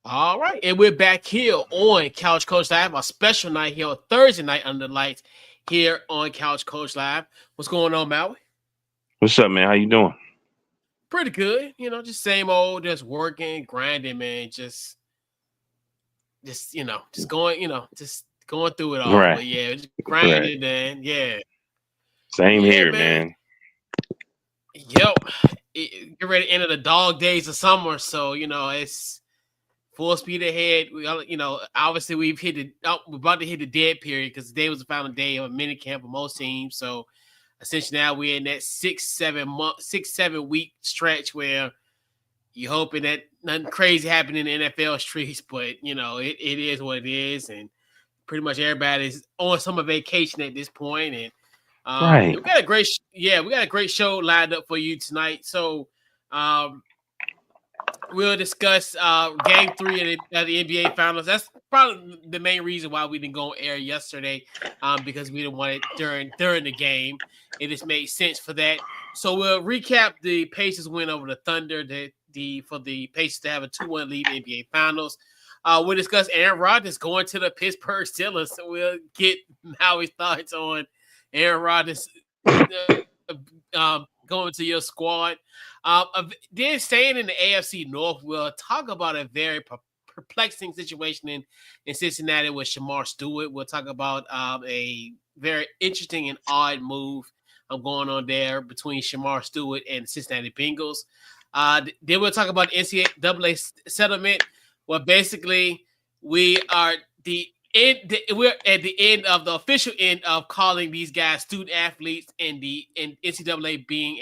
All right, and we're back here on Couch Coach Live, a special night here on Thursday night under the lights here on Couch Coach Live. What's going on, Maui? What's up, man? How you doing? Pretty good, just same old, just working, grinding, man. Just going through it all. Right, But yeah, just right. grinding, man. Yeah, Same yeah, here, man. man. Yep. Get ready to enter the dog days of summer, so it's full speed ahead. Obviously we're about to hit the dead period because today was the final day of a mini camp for most teams. So essentially now we're in that 6-7 week stretch where you're hoping that nothing crazy happened in the NFL streets, but it is what it is, and pretty much everybody's on summer vacation at this point. And Right. we got a great show lined up for you tonight. So we'll discuss game 3 of the NBA Finals. That's probably the main reason why we didn't go on air yesterday, because we didn't want it during the game. It just made sense for that. So we'll recap the Pacers win over the Thunder. For the Pacers to have a 2-1 lead in the NBA Finals. We'll discuss Aaron Rodgers going to the Pittsburgh Steelers. So we'll get Howie's thoughts on Aaron Rodgers going to your squad. Then staying in the AFC North, we'll talk about a very perplexing situation in Cincinnati with Shemar Stewart. We'll talk about a very interesting and odd move going on there between Shemar Stewart and Cincinnati Bengals. Then we'll talk about the NCAA settlement. Well, basically, we're at the end of the official end of calling these guys student athletes, and NCAA being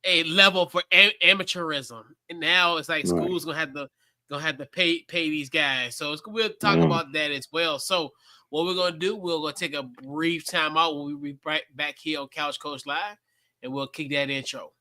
a level for amateurism. And now it's like Right. schools gonna have to pay these guys. So we'll talk Mm. about that as well. So what we're gonna do, we're gonna take a brief time out when we be right back here on Couch Coach Live, and we'll kick that intro.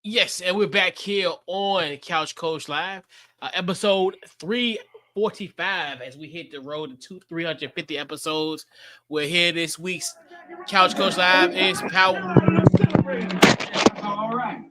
Yes, and we're back here on Couch Coach Live, episode 345. As we hit the road to 350 episodes, we're here this week's Couch Coach Live is powered. All right.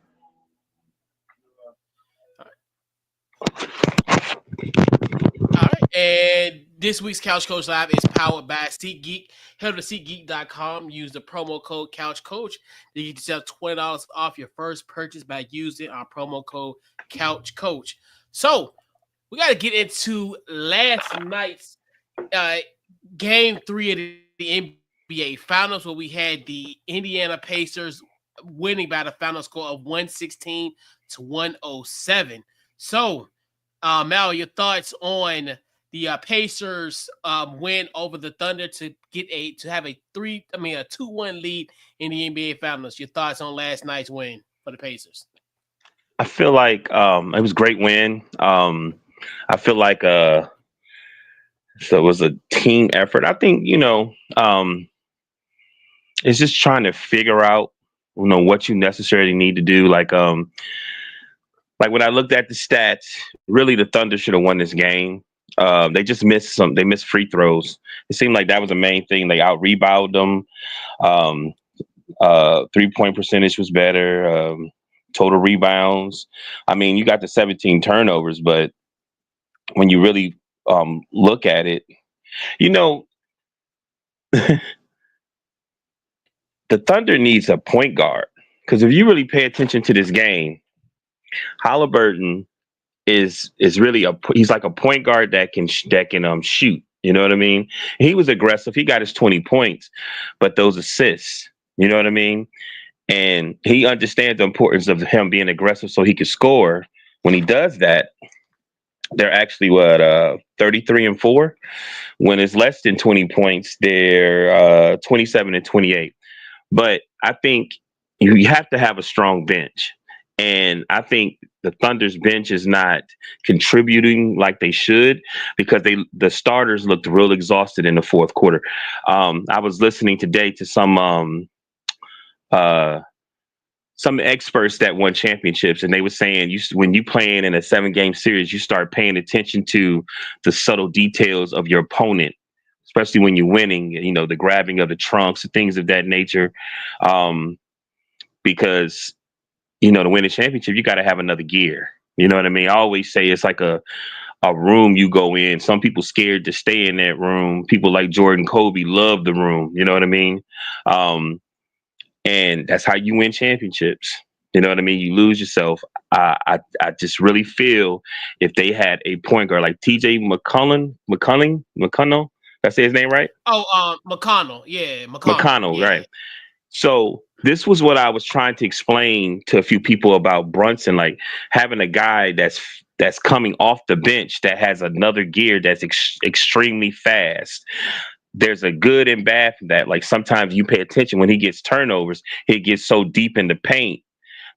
All right, and this week's Couch Coach Live is powered by SeatGeek. Head to SeatGeek.com. Use the promo code CouchCoach to get yourself $20 off your first purchase by using our promo code CouchCoach. So we got to get into last night's game 3 of the NBA Finals, where we had the Indiana Pacers winning by the final score of 116-107. So, Mal, your thoughts on the Pacers win over the Thunder to have a 2-1 lead in the NBA Finals? Your thoughts on last night's win for the Pacers? I feel like it was a great win. I feel like so it was a team effort. I think it's just trying to figure out what you necessarily need to do. Like when I looked at the stats, really the Thunder should have won this game. They just missed they missed free throws. It seemed like that was the main thing. They out rebounded them. 3-point percentage was better. Total rebounds. I mean, you got the 17 turnovers, but when you really look at it, the Thunder needs a point guard, because if you really pay attention to this game, Halliburton is really he's like a point guard that can shoot. You know what I mean? He was aggressive. He got his 20 points, but those assists, you know what I mean? And he understands the importance of him being aggressive so he can score. When he does that, they're actually 33-4. When it's less than 20 points, they're 27-28. But I think you have to have a strong bench. And I think the Thunder's bench is not contributing like they should because the starters looked real exhausted in the fourth quarter. I was listening today to some experts that won championships, and they were saying when you playing in a 7-game series, you start paying attention to the subtle details of your opponent, especially when you're winning, the grabbing of the trunks and things of that nature. Because, to win a championship, you got to have another gear. You know what I mean? I always say it's like a room you go in. Some people scared to stay in that room. People like Jordan Kobe love the room. You know what I mean? And that's how you win championships. You know what I mean? You lose yourself. I just really feel if they had a point guard like TJ McConnell, did I say his name right? Oh, McConnell. Yeah, McConnell, yeah. right. So this was what I was trying to explain to a few people about Brunson, like having a guy that's coming off the bench that has another gear that's extremely fast. There's a good and bad for that. Like sometimes you pay attention when he gets turnovers, he gets so deep in the paint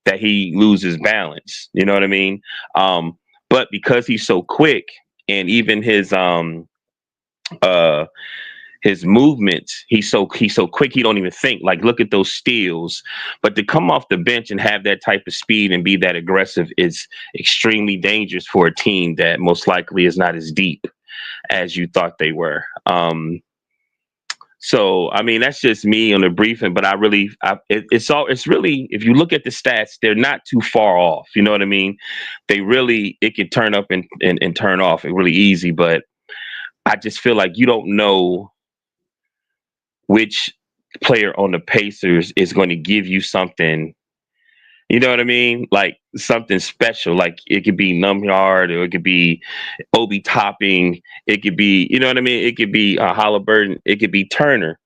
that he loses balance. You know what I mean? But because he's so quick and even his movements, he's so quick he don't even think. Like look at those steals. But to come off the bench and have that type of speed and be that aggressive is extremely dangerous for a team that most likely is not as deep as you thought they were. So, I mean, that's just me on the briefing, but it's really, if you look at the stats, they're not too far off. You know what I mean? It can turn up and turn off really easy, but I just feel like you don't know which player on the Pacers is going to give you something. You know what I mean? Like something special. Like it could be Numyard, or it could be Obi Topping. It could be, you know what I mean? It could be Halliburton. It could be Turner.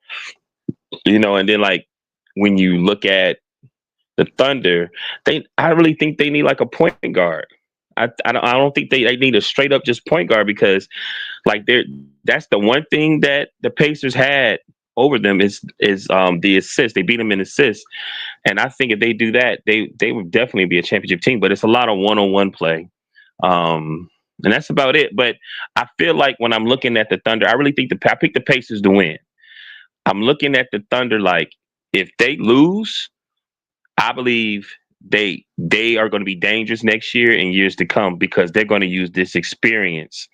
And then like when you look at the Thunder, I really think they need like a point guard. I don't think they need a straight up just point guard because like that's the one thing that the Pacers had over them is the assists. They beat them in assists. And I think if they do that, they would definitely be a championship team. But it's a lot of one-on-one play. And that's about it. But I feel like when I'm looking at the Thunder, I really think I picked the Pacers to win. I'm looking at the Thunder like if they lose, I believe they are going to be dangerous next year and years to come because they're going to use this experience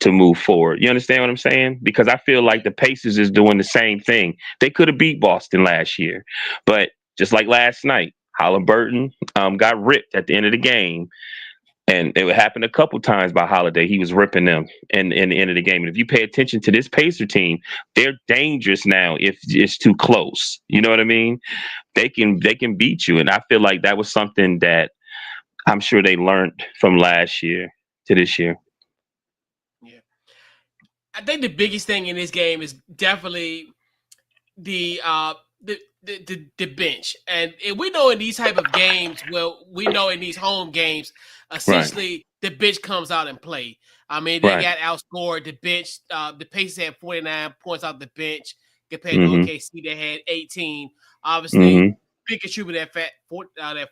to move forward. You understand what I'm saying? Because I feel like the Pacers is doing the same thing. They could have beat Boston last year, but just like last night, Halliburton got ripped at the end of the game. And it would happen a couple times by Holiday. He was ripping them in the end of the game. And if you pay attention to this Pacer team, they're dangerous now if it's too close. You know what I mean? They can beat you. And I feel like that was something that I'm sure they learned from last year to this year. Yeah. I think the biggest thing in this game is definitely the bench. And we know in these type of games, we know in these home games, essentially the bench comes out and play. I mean, they got outscored. The bench, the Pacers had 49 points off the bench compared to OKC. They had 18. Obviously, big contributor that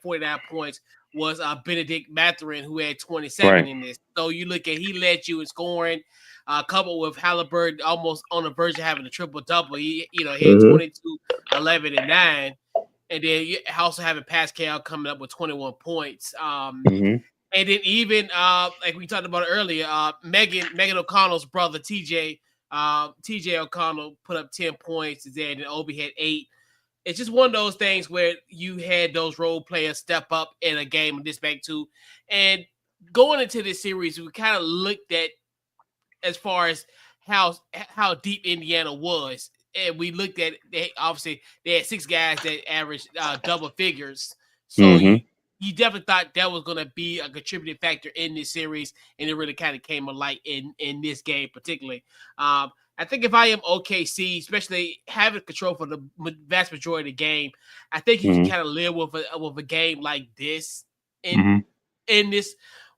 49 points was Benedict Mathurin, who had 27 in this. So you look at, he led you in scoring, coupled with Halliburton almost on the verge of having a triple-double. He had 22, 11, and 9. And then you also having Pascal coming up with 21 points. And then even like we talked about earlier, Megan O'Connell's brother TJ O'Connell put up 10 points, and then Obi had 8. It's just one of those things where you had those role players step up in a game of this magnitude. And going into this series, we kind of looked at as far as how deep Indiana was. And we looked at, obviously, they had 6 guys that averaged double figures. So you definitely thought that was going to be a contributing factor in this series, and it really kind of came alight in this game particularly. I think if I am OKC, especially having control for the vast majority of the game, I think you can Mm-hmm. kind of live with a game like this Mm-hmm. in this,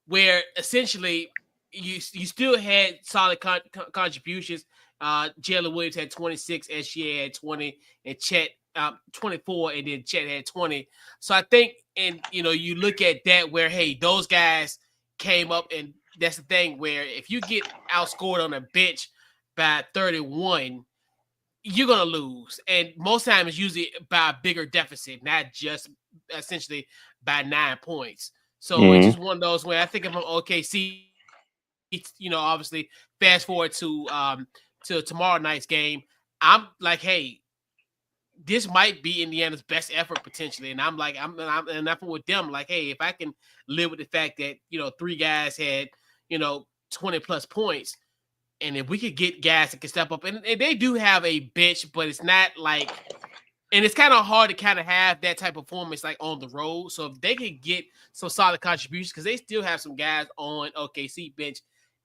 where essentially you still had solid contributions. Jalen Williams had 26, SGA had 20, and Chet 24, and then Chet had 20. So I think, and you look at that where, hey, those guys came up, and that's the thing where if you get outscored on a bench by 31, you're gonna lose, and most times it's usually by a bigger deficit, not just essentially by 9 points. So it's Mm-hmm. just one of those where I think if I'm OKC, obviously fast forward to tomorrow night's game, I'm like, hey, this might be Indiana's best effort potentially, and I'm like, I'm with them. Like, hey, if I can live with the fact that three guys had 20 plus points, and if we could get guys that can step up, and they do have a bench, but it's not like, and it's kind of hard to kind of have that type of performance like on the road. So if they could get some solid contributions, because they still have some guys on OKC bench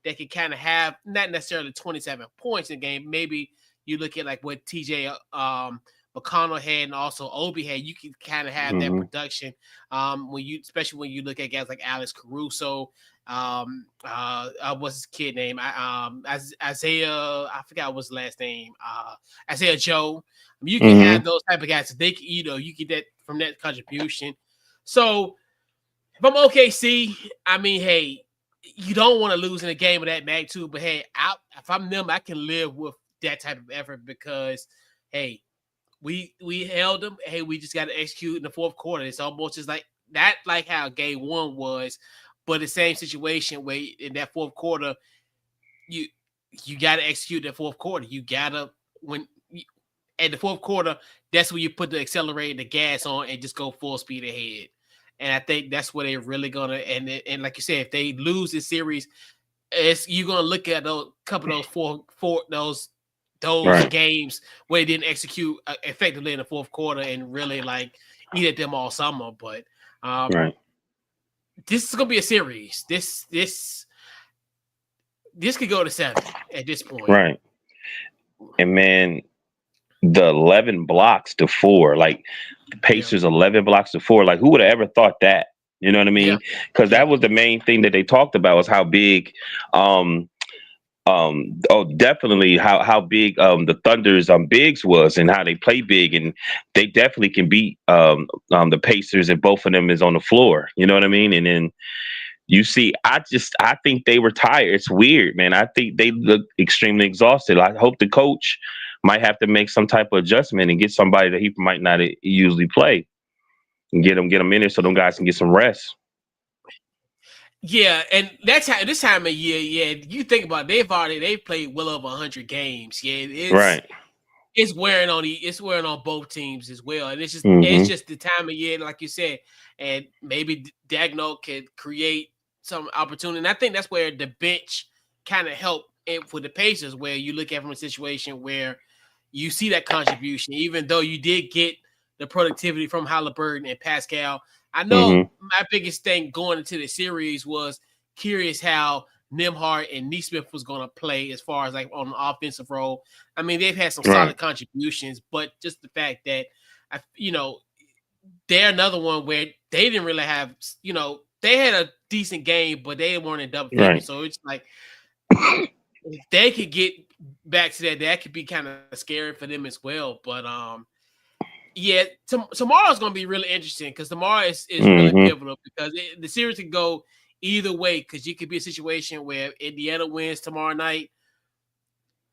that can kind of have not necessarily 27 points in the game. Maybe you look at like what TJ McConnell had and also Obi had. You can kind of have that Mm-hmm. production especially when you look at guys like Alex Caruso. What's his kid name? Isaiah. I forgot what's his last name. Isaiah Joe. I mean, you can Mm-hmm. have those type of guys. So they, you get that from that contribution. So if I'm OKC, I mean, hey, you don't want to lose in a game of that magnitude. But hey, if I'm them, I can live with that type of effort because, hey, we held them. Hey, we just got to execute in the fourth quarter. It's almost just like that, like how game one was, but the same situation where in that fourth quarter, you got to execute that fourth quarter. You gotta at the fourth quarter, that's when you put the accelerator, the gas on, and just go full speed ahead. And I think that's where they're really gonna. And like you said, if they lose this series, you're gonna look at those couple of those those Right. games where they didn't execute effectively in the fourth quarter and really like eat at them all summer. But Right. this is gonna be a series. This could go to 7 at this point. Right. And man, the 11 blocks to 4, like the Yeah, Pacers 11 blocks to 4, like who would have ever thought that? You know what I yeah, mean? Because yeah, that was the main thing that they talked about was how big, um, definitely how big the Thunder's bigs was and how they play big, and they definitely can beat the Pacers if both of them is on the floor. You know what I mean? And then you see, I think they were tired. It's weird, man. I think they look extremely exhausted. I hope the coach might have to make some type of adjustment and get somebody that he might not usually play and get them in there so them guys can get some rest. yeah. And that's how this time of year. Yeah, you think about it, they've played well over 100 games. Yeah, Right. it's wearing on it's wearing on both teams as well, and it's Mm-hmm. just the time of year, like you said, and maybe Dagno can create some opportunity. And I think that's where the bench kind of helped for the Pacers, where you look at from a situation where you see that contribution, even though you did get the productivity from Halliburton and Pascal. I know Mm-hmm. my biggest thing going into the series was curious how Nimhart and Neesmith was going to play as far as like on the offensive role. I mean, they've had some Right. solid contributions, but just the fact that they're another one where they didn't really have, they had a decent game, but they weren't in double figures. Right. So it's like if they could get back to that could be kind of scary for them as well. But yeah, tomorrow's going to be really interesting because tomorrow is really Mm-hmm. pivotal because the series could go either way because you could be a situation where Indiana wins tomorrow night.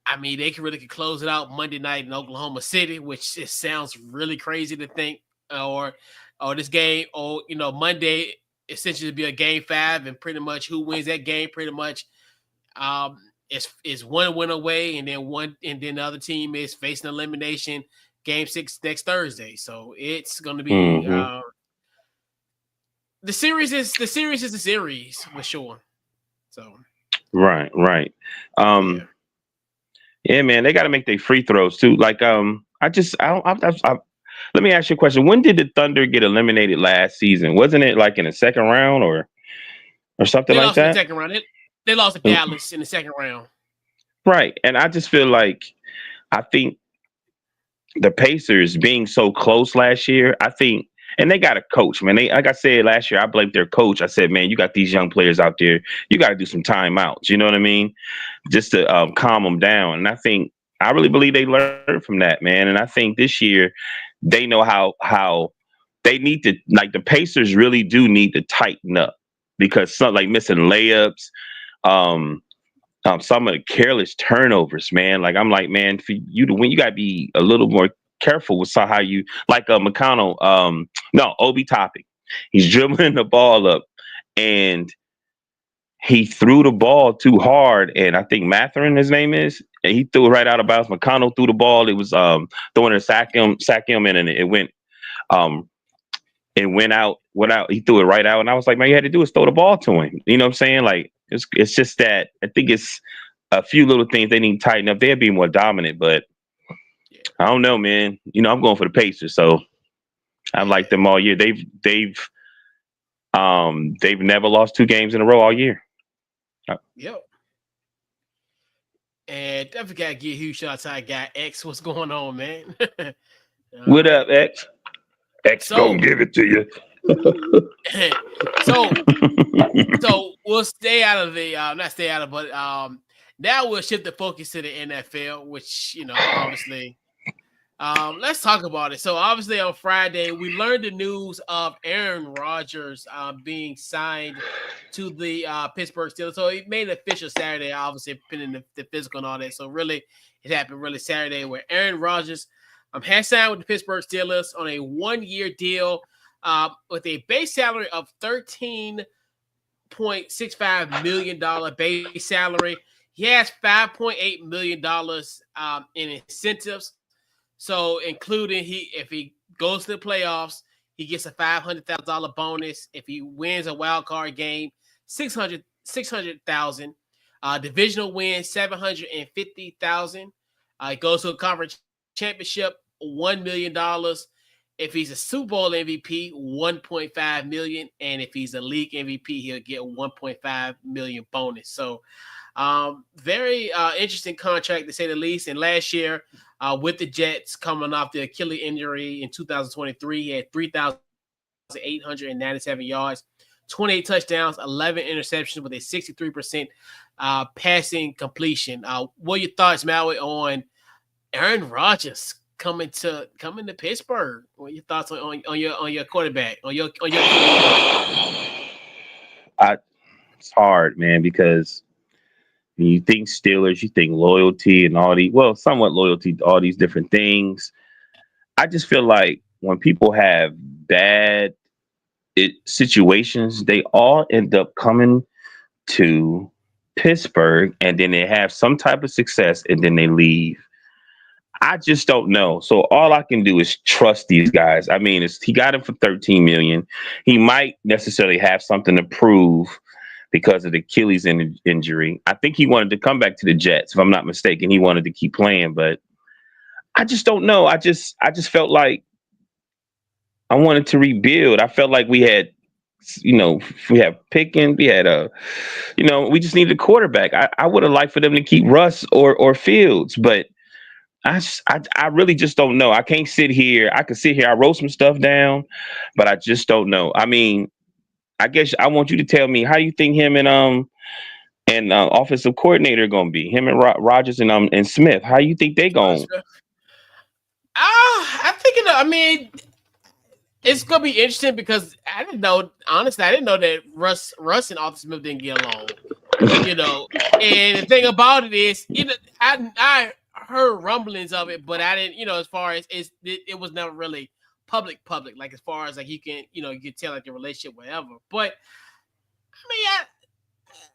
I mean, they could close it out Monday night in Oklahoma City, which just sounds really crazy to think, or this game, or Monday essentially be a game 5, and pretty much who wins that game, pretty much um, is one win away, and then the other team is facing elimination game 6 next Thursday. So it's going to be Mm-hmm. the series is the series for sure. So Right. Right. yeah. Um, yeah, man, they got to make their free throws too. Like, I don't. Let me ask you a question. When did the Thunder get eliminated last season? Wasn't it like in the second round or something They like lost in the that? second round. They lost to Dallas in the second round. Right. And I just feel like I think the Pacers being so close last year, I think, and they got a coach, man. They, like I said last year, I blamed their coach. I said, man, you got these young players out there. You got to do some timeouts. You know what I mean? Just to calm them down. And I think I really believe they learned from that, man. And I think this year they know how they need to, like, the Pacers really do need to tighten up because some like missing layups. Um, some of the careless turnovers, man. Like I'm like, man, for you to win, you gotta be a little more careful with how you like McConnell. No, Obi Topping. He's dribbling the ball up, and he threw the ball too hard. And I think Matherin, his name is, and he threw it right out of bounds. McConnell threw the ball. It was throwing to sack him, and it went um it went out. He threw it right out, and I was like, man, you had to do is throw the ball to him. You know what I'm saying? Like it's just that I think it's a few little things they need to tighten up. They'll be more dominant, but I don't know, man. You know, I'm going for the Pacers, so I've liked them all year. They've never lost 2 games in a row all year. Yep. And definitely gotta give huge shout out to our guy X. What's going on, man? What up, X? X gonna give it to you. so we'll stay out of the not stay out of, but now we'll shift the focus to the NFL, which obviously let's talk about it. So obviously on Friday we learned the news of Aaron Rodgers being signed to the Pittsburgh Steelers. So he made it official Saturday, obviously pinning the physical and all that. So really it happened really Saturday where Aaron Rodgers has signed with the Pittsburgh Steelers on a 1-year deal with a base salary of $13.65 million base salary. He has $5.8 million in incentives. So including if he goes to the playoffs, he gets a $500,000 bonus. If he wins a wild card game, $600,000. Divisional win, $750,000. It goes to a conference championship, $1 million. If he's a Super Bowl MVP, $1.5 million. And if he's a league MVP, he'll get $1.5 million bonus. So very interesting contract to say the least. And last year with the Jets coming off the Achilles injury in 2023, he had 3,897 yards, 28 touchdowns, 11 interceptions with a 63% passing completion. What are your thoughts, Maui, on Aaron Rodgers coming to Pittsburgh? What are your thoughts on your quarterback, on your It's hard, man, because when you think Steelers, you think loyalty and somewhat loyalty to all these different things. I just feel like when people have bad situations, they all end up coming to Pittsburgh and then they have some type of success and then they leave. I just don't know. So all I can do is trust these guys. I mean, he got him for $13 million. He might necessarily have something to prove because of the Achilles injury. I think he wanted to come back to the Jets, if I'm not mistaken. He wanted to keep playing, but I just don't know. I just felt like I wanted to rebuild. I felt like we had, we have Pickens, we had we just needed a quarterback. I would have liked for them to keep Russ or Fields, but I really just don't know. I can't sit here. I could sit here. I wrote some stuff down, but I just don't know. I mean, I guess I want you to tell me how you think him and offensive coordinator are going to be. Him and Rodgers and Smith. How you think they going? I think I mean, it's gonna be interesting because I didn't know. Honestly, I didn't know that Russ and Arthur Smith didn't get along. And the thing about it is, I heard rumblings of it, but I didn't. As far as it was never really public. Like as far as like you can tell like the relationship, whatever. But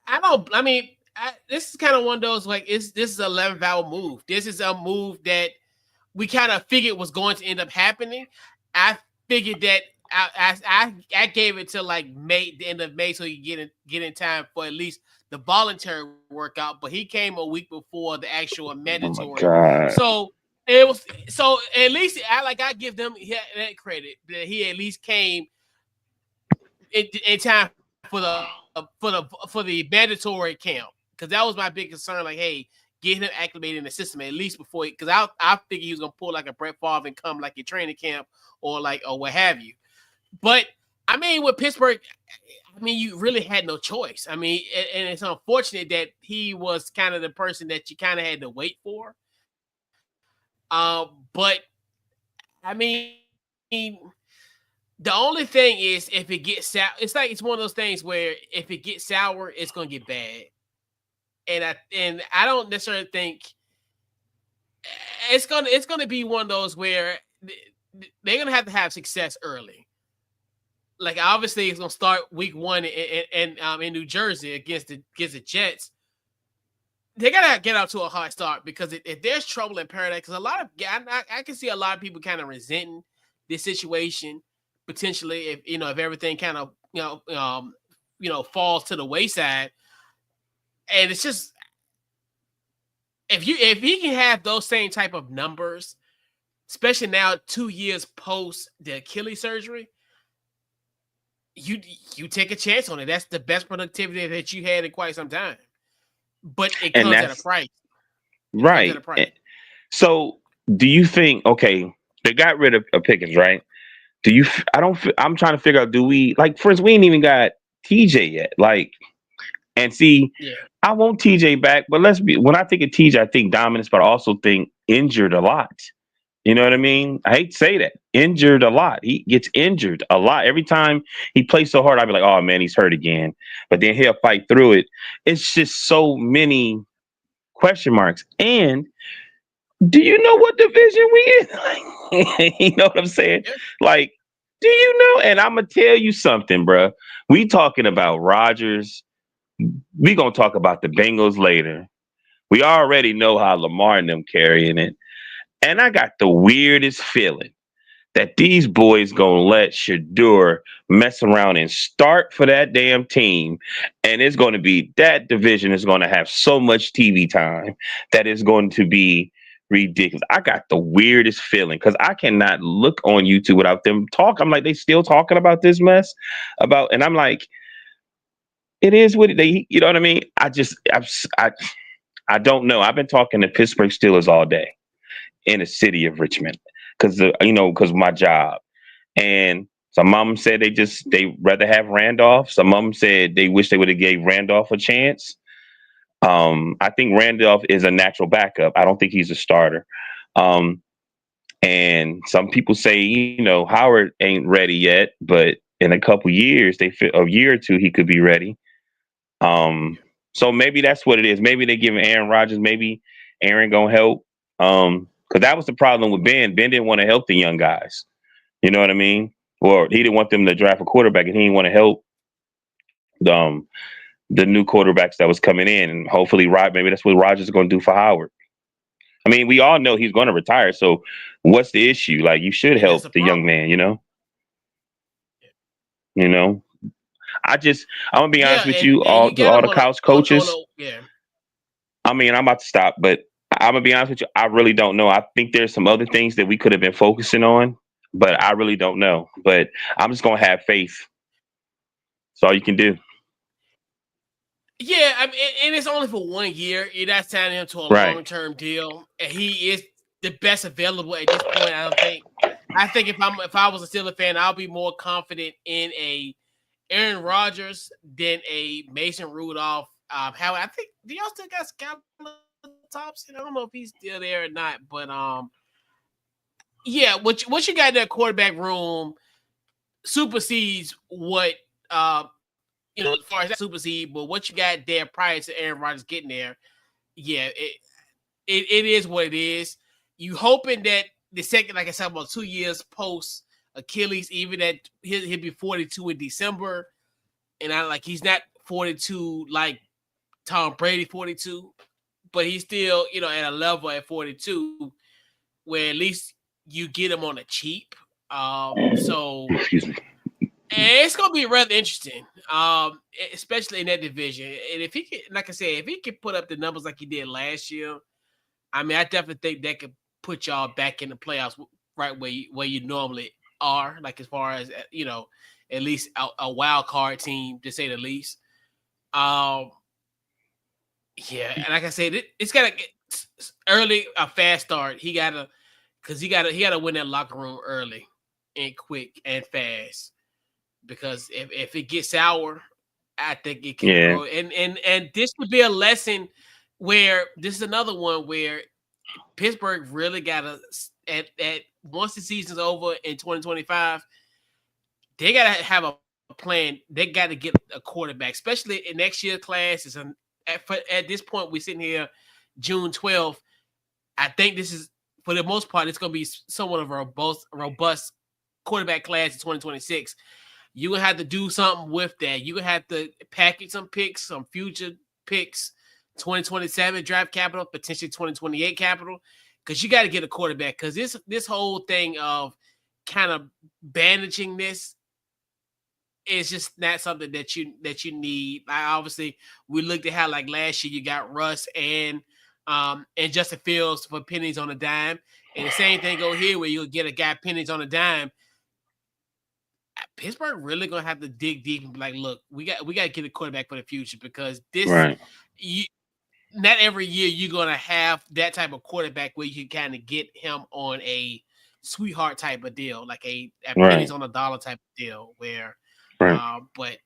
I don't. I mean, this is kind of one of those like this is an 11th-hour move. This is a move that we kind of figured was going to end up happening. I figured that I gave it to like May, the end of May, so you get in time for at least the voluntary workout. But he came a week before the actual mandatory. Oh so it was at least I give them that credit that he at least came in time for the mandatory camp, because that was my big concern. Like, hey, get him acclimated in the system at least before, because I figure he was gonna pull like a Brett Favre and come like a training camp or what have you. But I mean, with Pittsburgh, I mean, you really had no choice. I mean, and it's unfortunate that he was kind of the person that you kind of had to wait for. But I mean, the only thing is if it gets sour, it's one of those things where if it gets sour, it's gonna get bad. And I don't necessarily think it's gonna be one of those where they're gonna have to have success early. Like obviously, it's gonna start week 1 in New Jersey against the Jets. They gotta get out to a hard start, because if there's trouble in paradise, because a lot of I can see a lot of people kind of resenting this situation potentially if everything kind of falls to the wayside, and it's just if he can have those same type of numbers, especially now 2 years post the Achilles surgery, you take a chance on it. That's the best productivity that you had in quite some time. But it comes at a price. Right. So do you think, okay, they got rid of Pickens, right? I'm trying to figure out, do we, like, first, we ain't even got TJ yet. Like, and see, Yeah. I want TJ back, but when I think of TJ, I think dominance, but I also think injured a lot. You know what I mean? I hate to say that. Injured a lot. He gets injured a lot. Every time he plays so hard, I'd be like, oh man, he's hurt again. But then he'll fight through it. It's just so many question marks. And do you know what division we in? You know what I'm saying? Yeah. Like, do you know? And I'm going to tell you something, bro. We talking about Rodgers. We going to talk about the Bengals later. We already know how Lamar and them carrying it. And I got the weirdest feeling that these boys gonna let Shador mess around and start for that damn team. And it's going to be, that division is going to have so much TV time that is going to be ridiculous. I got the weirdest feeling because I cannot look on YouTube without them talk. I'm like, they still talking about this mess and I'm like, it is what you know what I mean? I don't know. I've been talking to Pittsburgh Steelers all day in the city of Richmond because of my job. And some of them said they rather have Randolph. Some of them said they wish they would have gave Randolph a chance. I think Randolph is a natural backup. I don't think he's a starter. And some people say, Howard ain't ready yet, but in a couple years, a year or two, he could be ready. So maybe that's what it is. Maybe they give Aaron Rodgers. Maybe Aaron gonna help. Because that was the problem with Ben. Ben didn't want to help the young guys. You know what I mean? Or he didn't want them to draft a quarterback, and he didn't want to help the new quarterbacks that was coming in. And hopefully, maybe that's what Rodgers is going to do for Howard. I mean, we all know he's going to retire. So what's the issue? Like, you should help the young man. I'm gonna be honest with you, all the college coaches. Yeah. I mean, I'm about to stop, but I'm gonna be honest with you. I really don't know. I think there's some other things that we could have been focusing on, but I really don't know. But I'm just gonna have faith. That's all you can do. Yeah, I mean, and it's only for 1 year. You're not signing him to a long-term deal, and he is the best available at this point. I think if I was a Steelers fan, I'll be more confident in a Aaron Rodgers than a Mason Rudolph. How I think y'all still got Skylar Thompson. I don't know if he's still there or not, but yeah, what you got in that quarterback room supersedes what as far as that supersede, but what you got there prior to Aaron Rodgers getting there, yeah, it is what it is. You hoping that the second, like I said, about 2 years post Achilles, even that he'll be 42 in December, and he's not 42 like Tom Brady 42, but he's still at a level at 42 where at least you get him on a cheap. So excuse me. And it's gonna be rather interesting, especially in that division. And if he can, like I said, if he can put up the numbers like he did last year, I mean, I definitely think that could put y'all back in the playoffs right where you normally are, like as far as at least a wild card team, to say the least. Yeah, and like I said, it's gotta get early a fast start. He gotta win that locker room early and quick and fast because if it gets sour, I think it can Yeah. grow. And this would be a lesson where this is another one where Pittsburgh really gotta at once the season's over in 2025, they gotta have a plan. They got to get a quarterback, especially in next year's class. At this point, we're sitting here June 12th. I think this is, for the most part, it's going to be somewhat of a robust quarterback class in 2026. You're going to have to do something with that. You're going to have to package some picks, some future picks, 2027 draft capital, potentially 2028 capital, because you got to get a quarterback. Because this whole thing of kind of bandaging this is just not something that you need. Obviously, we looked at how like last year you got Russ and Justin Fields for pennies on a dime, and the same thing go here where you'll get a guy pennies on a dime. Pittsburgh really gonna have to dig deep and be like, look, we got to get a quarterback for the future because not every year you're gonna have that type of quarterback where you can kind of get him on a sweetheart type of deal, like a pennies on a dollar type of deal where. But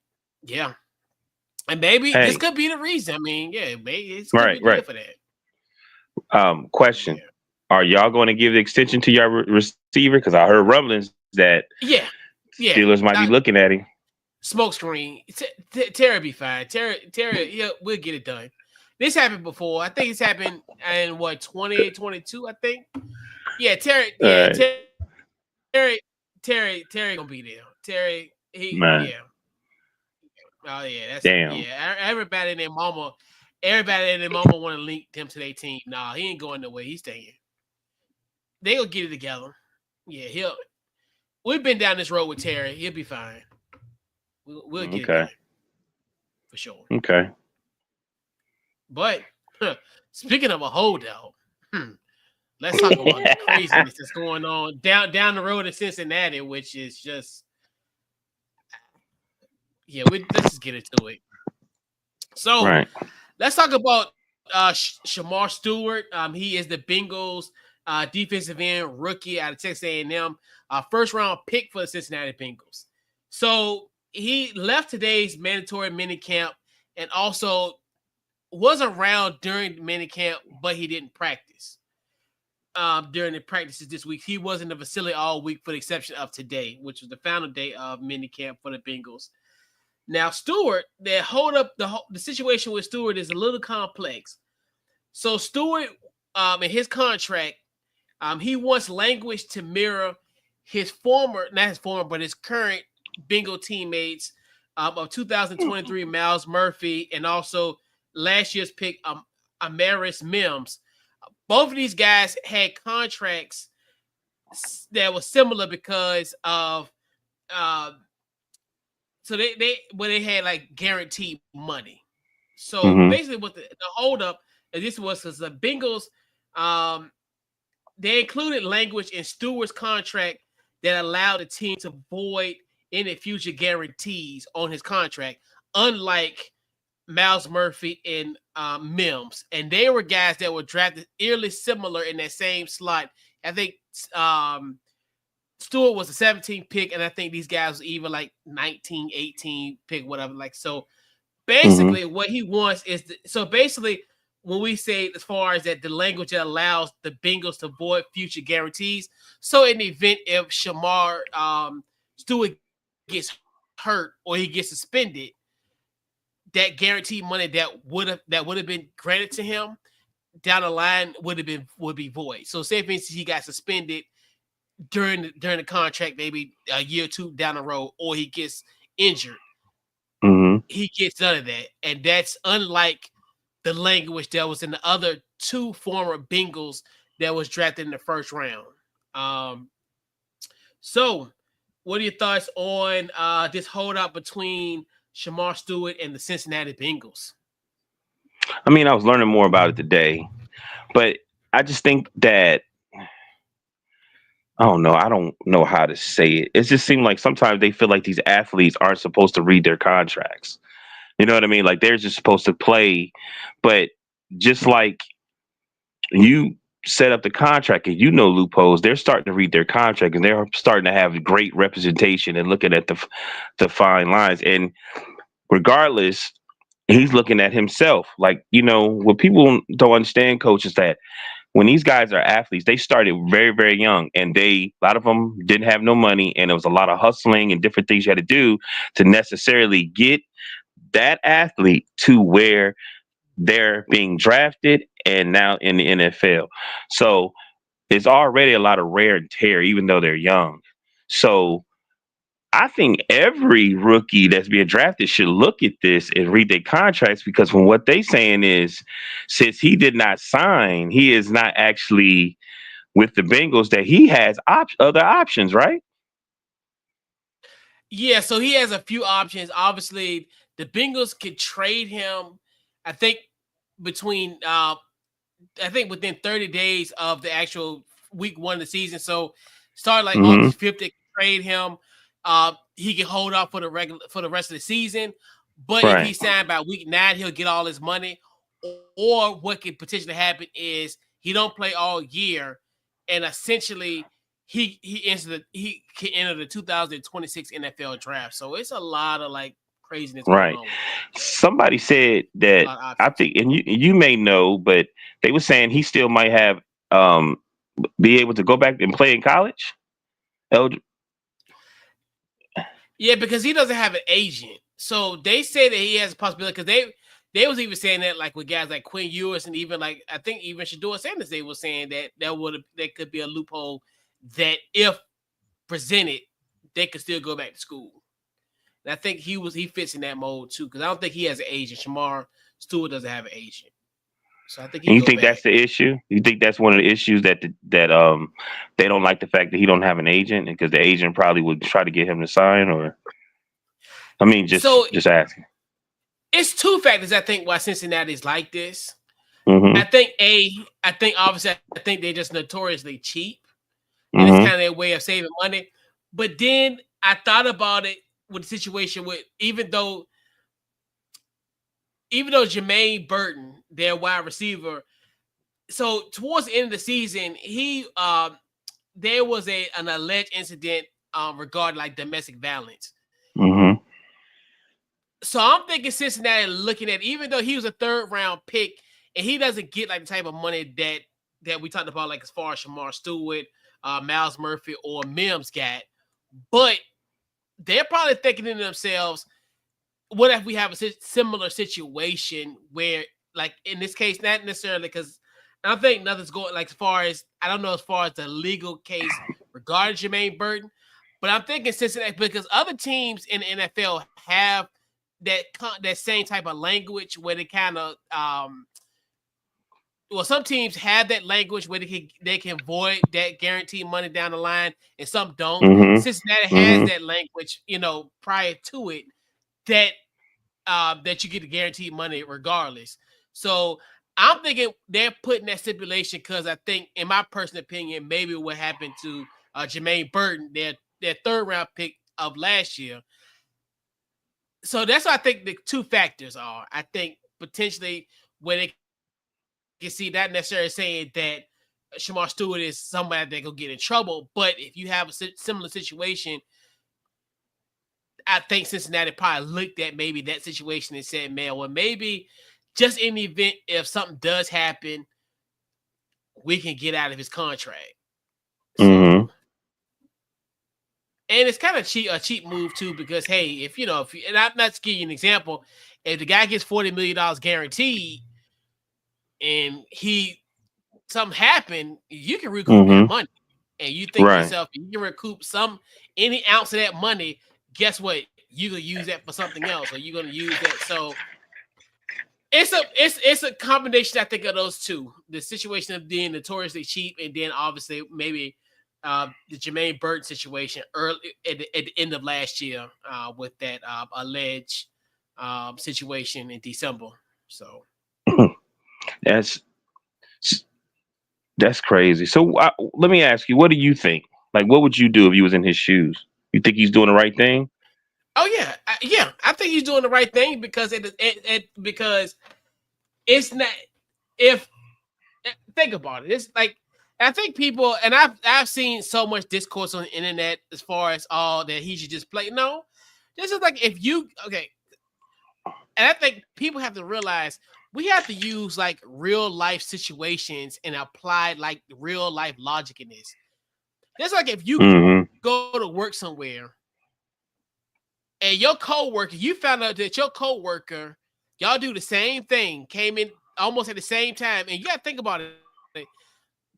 yeah, and maybe this could be the reason. I mean, yeah, maybe it's gonna be good for that. Question: are y'all going to give the extension to your receiver? Because I heard rumblings that Steelers might be looking at him. Smoke screen. Terry be fine. Terry, yeah, we'll get it done. This happened before. I think it's happened in 2022. I think. Yeah, Terry. Yeah, Terry gonna be there. Terry. Man. Yeah. Oh yeah, that's damn. Yeah, everybody and their mama want to link him to their team. Nah, he ain't going nowhere. He's staying. They'll get it together. Yeah, we've been down this road with Terry. He'll be fine. We'll get it done. For sure. Okay. But speaking of a holdout, let's talk about the craziness that's going on down the road in Cincinnati, which is just. Yeah, let's just get into it. So let's talk about Shemar Stewart. He is the Bengals defensive end rookie out of Texas A&M, first round pick for the Cincinnati Bengals. So he left today's mandatory minicamp and also was around during minicamp, but he didn't practice during the practices this week. He was in the facility all week for the exception of today, which was the final day of minicamp for the Bengals. Now, Stewart, the situation with Stewart is a little complex. So Stewart, in his contract, he wants language to mirror his his current Bengal teammates of 2023, Miles Murphy, and also last year's pick, Amaris Mims. Both of these guys had contracts that were similar because of so they had like guaranteed money. So basically what the holdup this was because the Bengals they included language in Stewart's contract that allowed the team to void any future guarantees on his contract, unlike Miles Murphy and Mims. And they were guys that were drafted eerily similar in that same slot. I think Stewart was a 17th pick, and I think these guys were even like 19, 18 pick, whatever. Like, so basically what he wants is so basically when we say as far as that the language that allows the Bengals to void future guarantees. So in the event if Shemar Stewart gets hurt or he gets suspended, that guaranteed money that would have been granted to him down the line would be void. So say for instance he got suspended during the contract, maybe a year or two down the road, or he gets injured, he gets none of that. And that's unlike the language that was in the other two former Bengals that was drafted in the first round. So what are your thoughts on this holdout between Shemar Stewart and the Cincinnati Bengals? I mean, I was learning more about it today, but I just think that I don't know how to say it. It just seemed like sometimes they feel like these athletes aren't supposed to read their contracts. You know what I mean? Like they're just supposed to play, but just like you set up the contract and loopholes, they're starting to read their contract and they're starting to have great representation and looking at the fine lines. And regardless, he's looking at himself. Like, what people don't understand, coach, is that when these guys are athletes, they started very, very young, and a lot of them didn't have no money, and it was a lot of hustling and different things you had to do to necessarily get that athlete to where they're being drafted and now in the NFL. So it's already a lot of wear and tear, even though they're young. So I think every rookie that's being drafted should look at this and read their contracts, because from what they saying is, since he did not sign, he is not actually with the Bengals, that he has other options, right? Yeah, so he has a few options. Obviously, the Bengals could trade him. I think between I think within 30 days of the actual week 1 of the season. So start like Mm-hmm. August 5th, they can trade him. He can hold off for the rest of the season. But if he Right. signed by week 9, he'll get all his money. Or what could potentially happen is he don't play all year, and essentially he can enter the 2026 NFL draft. So it's a lot of like craziness going Right. on. Somebody said A that, lot of I options. think, and you may know, but they were saying he still might have um be able to go back and play in college. El- Yeah, because he doesn't have an agent. So they say that he has a possibility, because they was even saying that like with guys like Quinn Ewers, and even like I think even Shador Sanders, they were saying that there could be a loophole that if presented, they could still go back to school. And I think he fits in that mold too, because I don't think he has an agent. Shemar Stewart doesn't have an agent. So I think he and you go think that's back. the issue? You think that's one of the issues, they don't like the fact that he don't have an agent, because the agent probably would try to get him to sign? Or, I mean, So just asking. it's two factors I think why Cincinnati's like this. Mm-hmm. I think obviously I think they're just notoriously cheap, and it's Mm-hmm. kind of their way of saving money. But then I thought about it with the situation with even though Jermaine Burton, their wide receiver, so towards the end of the season, there was an alleged incident regarding like domestic violence. Mm-hmm. So I'm thinking Cincinnati looking at, even though he was a 3rd-round pick and he doesn't get like the type of money that we talked about, like as far as Shemar Stewart, Miles Murphy, or Mims got, but they're probably thinking to themselves, what if we have a similar situation where, like in this case, not necessarily because I don't think nothing's going like as far as I don't know as far as the legal case regarding Jermaine Burton, but I'm thinking Cincinnati, because other teams in the NFL have that same type of language where they kind of well, some teams have that language where they can void that guaranteed money down the line, and some don't. Cincinnati Mm-hmm. has Mm-hmm. that language, prior to it, that that you get the guaranteed money regardless. So I'm thinking they're putting that stipulation because I think, in my personal opinion, maybe what happened to Jermaine Burton, their 3rd-round pick of last year. So that's what I think the two factors are. I think potentially where they can see, not necessarily saying that Shemar Stewart is somebody that could get in trouble, but if you have a similar situation, I think Cincinnati probably looked at maybe that situation and said, man, well, maybe just in the event if something does happen, we can get out of his contract. Mm-hmm. So, and it's kind of a cheap move too, because hey, and I'm not to give you an example, if the guy gets $40 million guaranteed and something happened, you can recoup that Mm-hmm. money. And you think to Right. yourself, you can recoup any ounce of that money, guess what? You're gonna use that for something else, or you're gonna use that. So it's a combination, I think, of those two. The situation of being notoriously cheap, and then obviously maybe the Jermaine Burton situation early at the end of last year with that alleged situation in December. So That's that's crazy. So, let me ask you, what do you think? Like, what would you do if you was in his shoes? You think he's doing the right thing? oh yeah, I think he's doing the right thing, because because it's not. if think about it, it's like I think people, and I've seen so much discourse on the internet as far as all that he should just play. No, this is like if you okay, and I think people have to realize we have to use like real life situations and apply like real life logic in this. Just like if you Mm-hmm. go to work somewhere and your coworker, you found out that your coworker, y'all do the same thing, came in almost at the same time, and you got to think about it.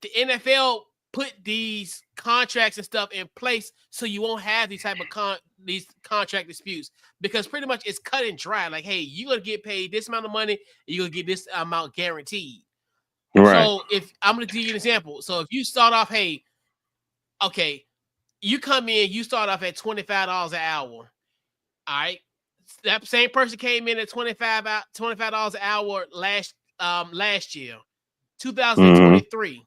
The NFL put these contracts and stuff in place so you won't have these type of these contract disputes because pretty much it's cut and dry. Like, hey, you're gonna get paid this amount of money, and you're gonna get this amount guaranteed. Right. So if I'm gonna give you an example, so if you start off, hey, okay, you come in, you start off at $25 an hour. All right. That same person came in at $25 an hour last year, Mm-hmm. 2023.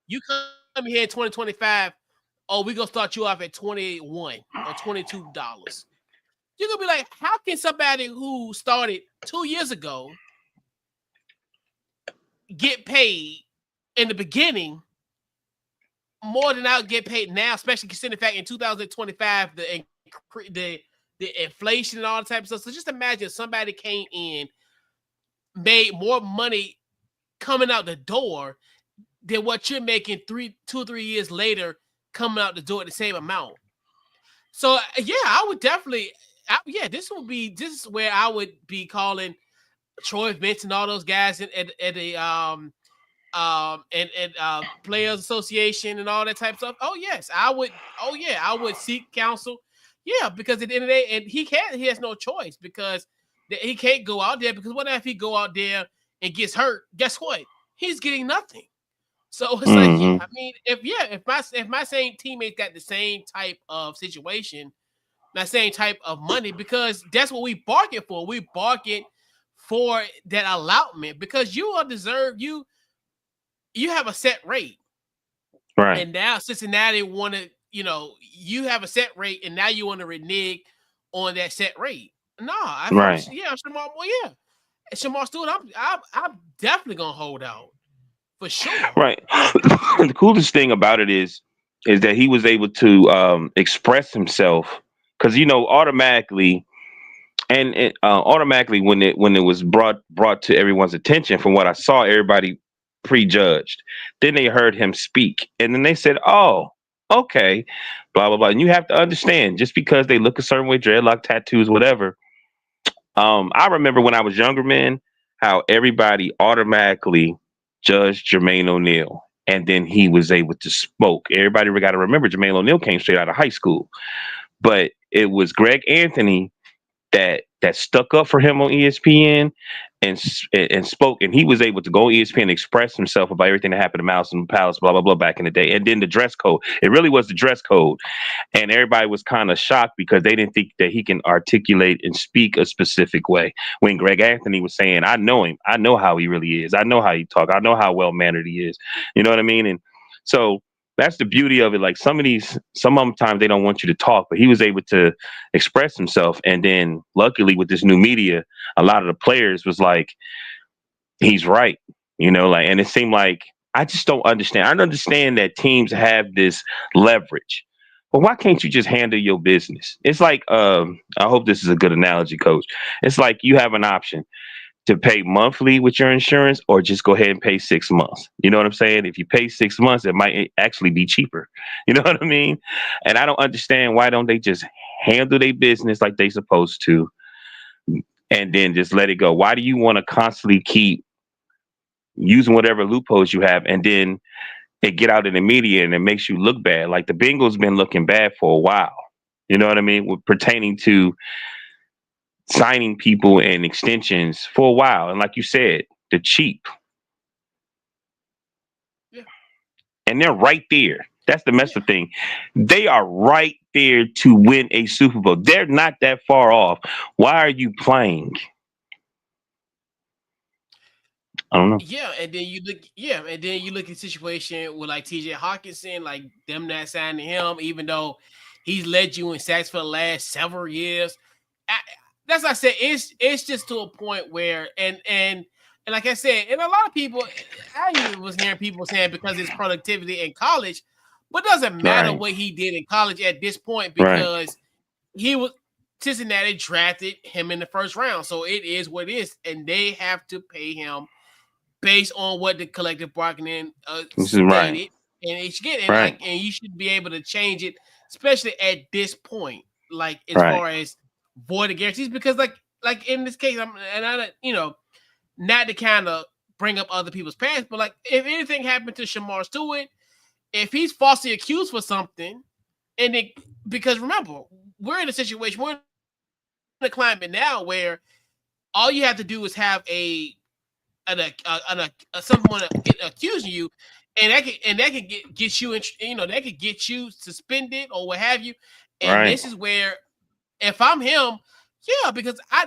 You come here in 2025. Oh, we're gonna start you off at 21 or $22. You're gonna be like, how can somebody who started 2 years ago get paid in the beginning more than I'll get paid now, especially considering the fact in 2025 the inflation and all the type of stuff. So just imagine somebody came in, made more money coming out the door than what you're making 2 or 3 years later coming out the door at the same amount. So yeah, I would definitely. This is where I would be calling Troy Vincent, all those guys at the Players Association and all that type of stuff. Oh yes, I would. Oh yeah, I would seek counsel. Yeah, because at the end of the day, and he has no choice because he can't go out there because what if he go out there and gets hurt? Guess what? He's getting nothing. So it's like, yeah, Mm-hmm. I mean, if my same teammates got the same type of situation, that same type of money, because that's what we bargain for. We bargain for that allotment because you are deserved. You have a set rate, Right. and now Cincinnati want to, you have a set rate, and now you want to renege on that set rate. No, Right. Shemar, well, yeah, Shemar Stewart, I'm definitely gonna hold out for sure. Right. The coolest thing about it is that he was able to express himself because automatically and automatically when it was brought to everyone's attention, from what I saw, everybody prejudged. Then they heard him speak, and then they said, "Oh, okay, blah blah blah." And you have to understand, just because they look a certain way, dreadlock, tattoos, whatever. I remember when I was younger, man, how everybody automatically judged Jermaine O'Neal, and then he was able to spoke. Everybody got to remember Jermaine O'Neal came straight out of high school, but it was Greg Anthony that stuck up for him on ESPN and spoke, and he was able to go on ESPN and express himself about everything that happened to Mouse and Palace, blah blah blah, back in the day. And then the dress code, it really was the dress code, and everybody was kind of shocked because they didn't think that he can articulate and speak a specific way. When Greg Anthony was saying, "I know him, I know how he really is, I know how he talk, I know how well mannered he is," you know what I mean? And so that's the beauty of it. Like some of them times they don't want you to talk, but he was able to express himself. And then luckily with this new media, a lot of the players was like, he's right, like, and it seemed like, I just don't understand. I don't understand that teams have this leverage. But why can't you just handle your business? It's like, I hope this is a good analogy, coach. It's like you have an option to pay monthly with your insurance or just go ahead and pay 6 months. You know what I'm saying? If you pay 6 months, it might actually be cheaper. You know what I mean? And I don't understand, why don't they just handle their business like they supposed to and then just let it go? Why do you want to constantly keep using whatever loopholes you have and then it get out in the media and it makes you look bad? Like the Bengals been looking bad for a while. You know what I mean? With pertaining to signing people and extensions for a while. And like you said, the cheap. Yeah, And they're right there. That's the messed yeah, up thing. They are right there to win a Super Bowl. They're not that far off. Why are you playing? I don't know. and then you look at the situation with like TJ Hawkinson, like them not signing him, even though he's led you in sacks for the last several years. I, that's like I said, it's just to a point where and And like I said, and a lot of people, I even was hearing people saying because it's productivity in college, but it doesn't matter Right. what he did in college at this point Right. because he was Cincinnati drafted him in the first round. So it is what it is. And they have to pay him based on what the collective bargaining This is right. stated. And it should get Right. and you should be able to change it, especially at this point, like as Right. far as voided guarantees, because like in this case, not to kind of bring up other people's past, but like if anything happened to Shemar Stewart, if he's falsely accused for something, and it because remember, we're in a climate now where all you have to do is have someone accusing you, and that can get you that could get you suspended or what have you. And Right. this is where if I'm him, yeah, because I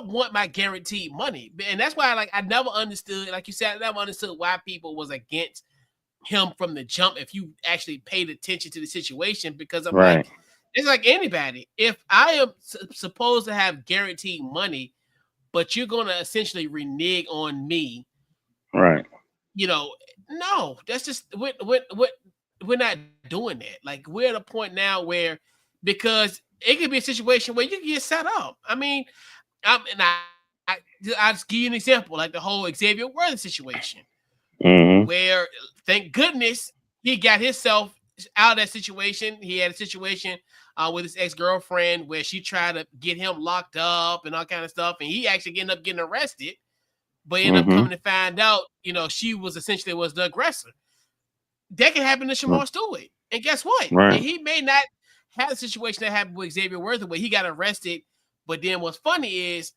want my guaranteed money, and that's why I never understood, like you said, I never understood why people was against him from the jump if you actually paid attention to the situation, because I'm Right. like, it's like anybody. If I am supposed to have guaranteed money, but you're going to essentially renege on me, Right. No, that's just we're not doing that. Like we're at a point now where because it could be a situation where you can get set up. I mean, I'll just give you an example, like the whole Xavier Worthy situation, Mm-hmm. where thank goodness he got himself out of that situation. He had a situation with his ex-girlfriend where she tried to get him locked up and all kind of stuff, and he actually ended up getting arrested, but ended up Mm-hmm. coming to find out, she was the aggressor. That can happen to Shemar Stewart. And guess what? Right. And he may not have a situation that happened with Xavier Worthy where he got arrested, but then what's funny is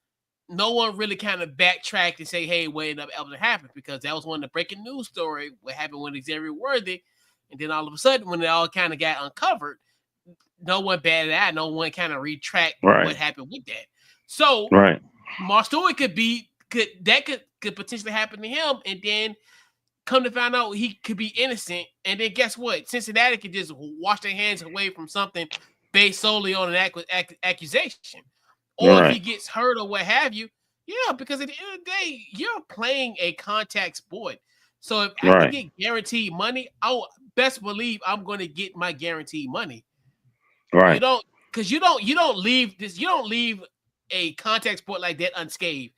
no one really kind of backtracked and say, hey, what ended up able to happen? Because that was one of the breaking news story, what happened with Xavier Worthy. And then all of a sudden, when it all kind of got uncovered, no one batted out. No one kind of retract what happened with that. So, right. Shemar Stewart could potentially happen to him, and then come to find out he could be innocent. And then guess what? Cincinnati could just wash their hands away from something based solely on an accusation. Or if he gets hurt or what have you, yeah, because at the end of the day, you're playing a contact sport. So if I can get guaranteed money, I'll best believe I'm going to get my guaranteed money. Right. You don't leave a contact sport like that unscathed.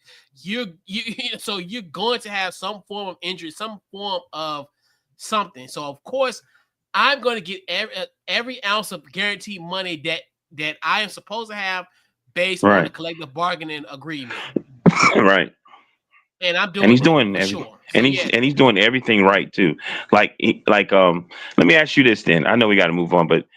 So you're going to have some form of injury, some form of something. So of course, I'm going to get every ounce of guaranteed money that I am supposed to have based on the collective bargaining agreement. Right. And I'm doing. And he's doing sure. So, and he's doing everything right too. Let me ask you this then. I know we got to move on, but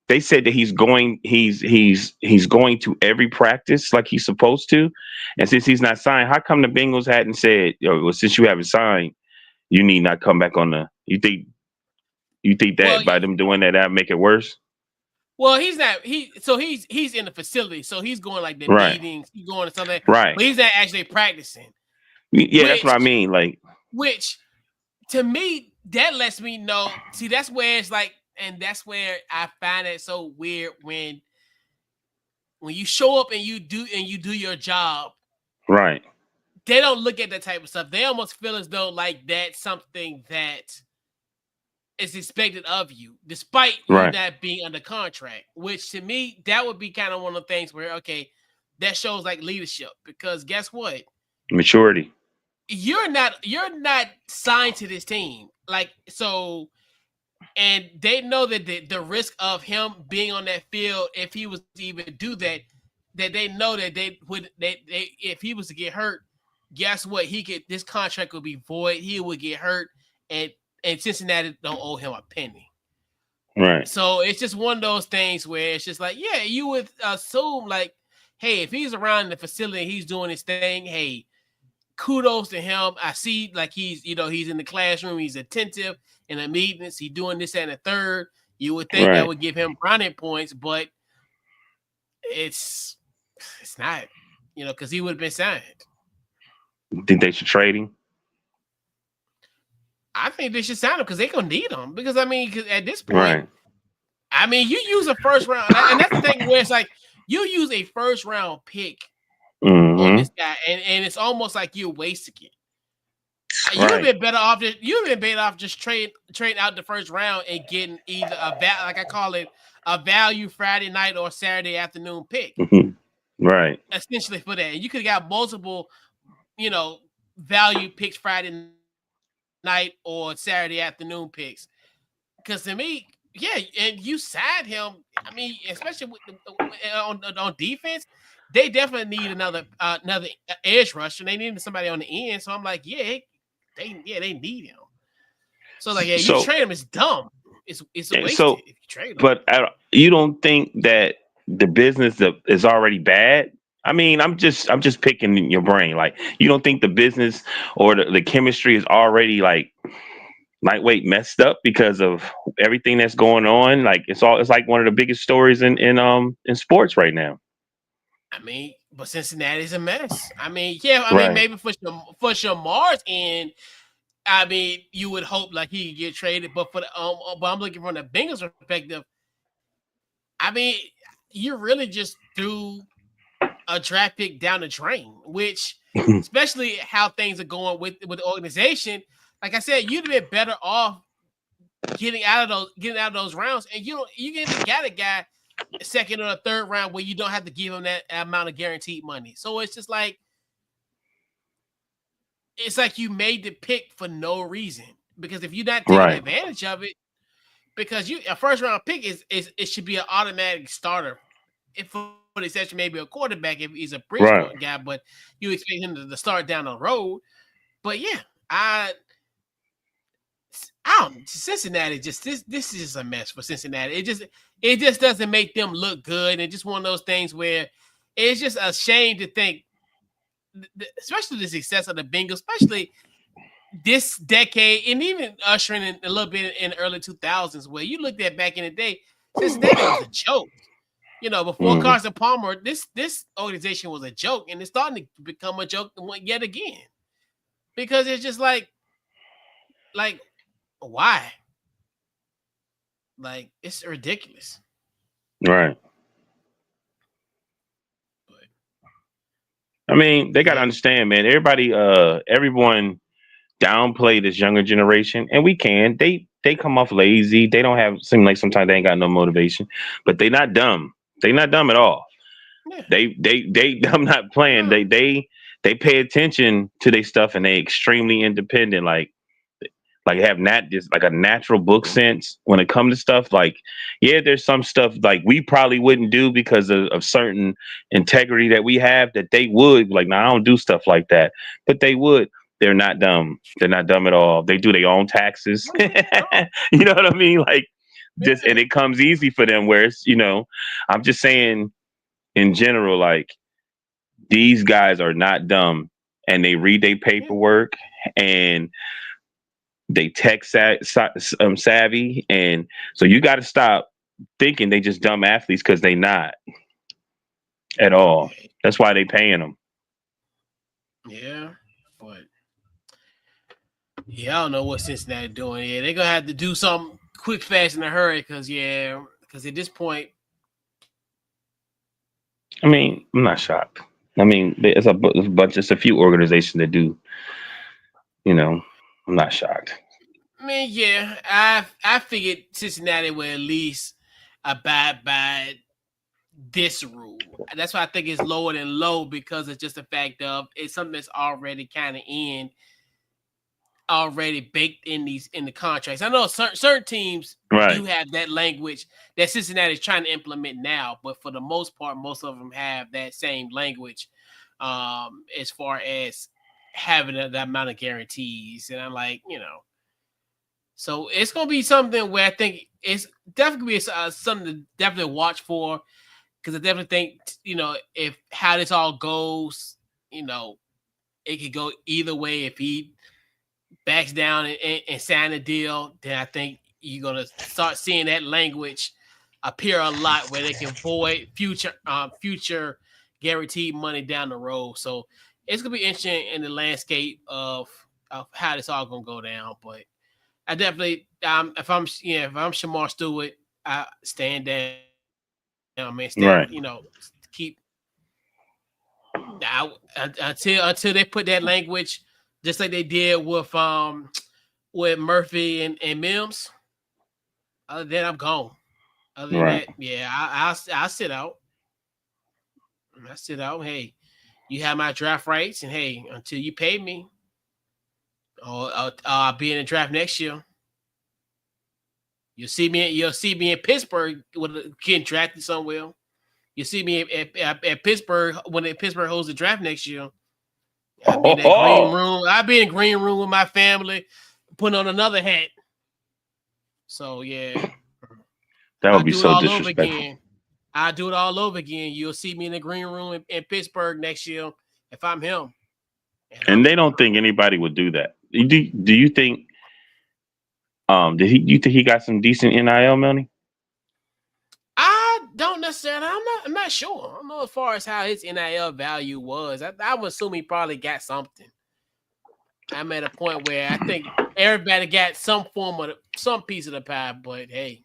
they said that he's going to every practice like he's supposed to. And since he's not signed, how come the Bengals hadn't said, well, since you haven't signed, you need not come back on you think that by them doing that make it worse? Well, he's not. He's in the facility, so he's going like the meetings. He's going to something, right? But he's not actually practicing. Yeah, that's what I mean. Like, which to me, that lets me know. See, that's where it's like, and that's where I find it so weird when you show up and you do your job, right? They don't look at that type of stuff. They almost feel as though like that's something that is expected of you, despite you not being under contract. Which to me, that would be kind of one of the things where that shows like leadership, because guess what? Maturity. You're not signed to this team, like so, and they know that the risk of him being on that field, if he was to even do that they know that if he was to get hurt, guess what? This contract would be void. He would get hurt, and Cincinnati don't owe him a penny. Right. So it's just one of those things where it's just like, yeah, you would assume like, hey, if he's around the facility, he's doing his thing. Hey, kudos to him. I see like he's in the classroom, he's attentive in the meetings, he's doing this and the third. You would think that would give him brownie points, but it's not, because he would have been signed. Think they should trade him? I think they should sign him because they're gonna need him. Because at this point, you use a first round, and that's the thing where it's like you use a first round pick on Mm-hmm. this guy, and it's almost like you're wasting it. You've Right. been better off. You've been better off just trading out the first round and getting either like I call it, a value Friday night or Saturday afternoon pick, Mm-hmm. Right. essentially for that. And you could have got multiple, value picks Friday night or Saturday afternoon picks. Because to me, yeah, and you signed him. I mean, especially on defense, they definitely need another edge rusher. They need somebody on the end. So I'm like, yeah, they need him. So like, yeah, you So, trade him. It's dumb. It's wasted so, if you trade him. but you don't think that the business is already bad? I mean, I'm just picking your brain. Like, you don't think the business or the chemistry is already like lightweight messed up because of everything that's going on? Like, it's like one of the biggest stories in sports right now. I mean, but Cincinnati's a mess. I mean, yeah, I mean, Right. maybe for Shamar's end, I mean, you would hope like he could get traded, but but I'm looking from the Bengals perspective. I mean, you really just threw a draft pick down the drain, which, especially how things are going with the organization. Like I said, you'd have been better off getting out of those rounds, and you can even got a guy second or third round where you don't have to give him that amount of guaranteed money. So it's just like you made the pick for no reason, because if you're not taking Right. advantage of it, because a first round pick is it should be an automatic starter. If for the exception maybe a quarterback if he's a bridge Right. guy, but you expect him to start down the road. But yeah, I don't. Cincinnati this is just a mess for Cincinnati. It just doesn't make them look good. And just one of those things where it's just a shame to think, especially the success of the Bengals, especially this decade, and even ushering in a little bit in the early 2000s, where you looked at back in the day, Cincinnati was a joke. Before Mm. Carson Palmer, this organization was a joke, and it's starting to become a joke yet again, because it's just like why? Like, it's ridiculous. Right. But I mean, they got to yeah, understand, man. Everyone downplay this younger generation, and we can. They come off lazy. They don't have seem like sometimes they ain't got no motivation, but they not dumb. They not dumb at all. yeah, They I'm not playing. no, They pay attention to their stuff, and they extremely independent. Like have just like a natural book sense when it comes to stuff. Like, yeah, there's some stuff like we probably wouldn't do because of certain integrity that we have that they would. Like, now I don't do stuff like that, but they would. They're not dumb. They're not dumb at all. They do their own taxes. no, You know what I mean? Like, just, and yeah, it comes easy for them. Whereas, I'm just saying in general, like, these guys are not dumb, and they read their yeah, paperwork, and they savvy, and so you got to stop thinking they just dumb athletes, because they not at all. yeah, That's why they paying them. yeah. But yeah, I don't know what Cincinnati doing. Yeah, they're gonna have to do something quick, fast, in a hurry. Because at this point, I mean, I'm not shocked. I mean, it's a few organizations that do. You know, I'm not shocked. I mean, yeah, I figured Cincinnati would at least abide by this rule. That's why I think it's lower than low, because it's just the fact of it's something that's already kind of already baked in the contracts. I know certain teams Right. do have that language that Cincinnati is trying to implement now, but for the most part, most of them have that same language, as far as having the amount of guarantees. And I'm like, so it's gonna be something where I think it's definitely be something to definitely watch for, because I definitely think if how this all goes, it could go either way. If he backs down and sign a deal, then I think you're gonna start seeing that language appear a lot, where they can void future guaranteed money down the road. So it's gonna be interesting in the landscape of how this all gonna go down. But I definitely, if I'm Shemar Stewart, I stand down, man. Stand, Right. keep Now, until they put that language, just like they did with Murphy and Mims. Other than that, I'm gone. Other than Right. that, yeah, I sit out. I sit out. Hey, you have my draft rights, and hey, until you pay me, or I'll be in the draft next year. You'll see me in Pittsburgh getting drafted somewhere. You see me at Pittsburgh when Pittsburgh holds the draft next year. I'll be in that green room. I'll be in the green room with my family, putting on another hat. So yeah, That would be so disrespectful. I'll do it all over again. You'll see me in the green room in Pittsburgh next year if I'm him. And they don't think anybody would do that. Do you think? You think he got some decent NIL money? I don't necessarily. I'm not sure. I don't know as far as how his NIL value was. I would assume he probably got something. I'm at a point where I think everybody got some piece of the pie. But hey,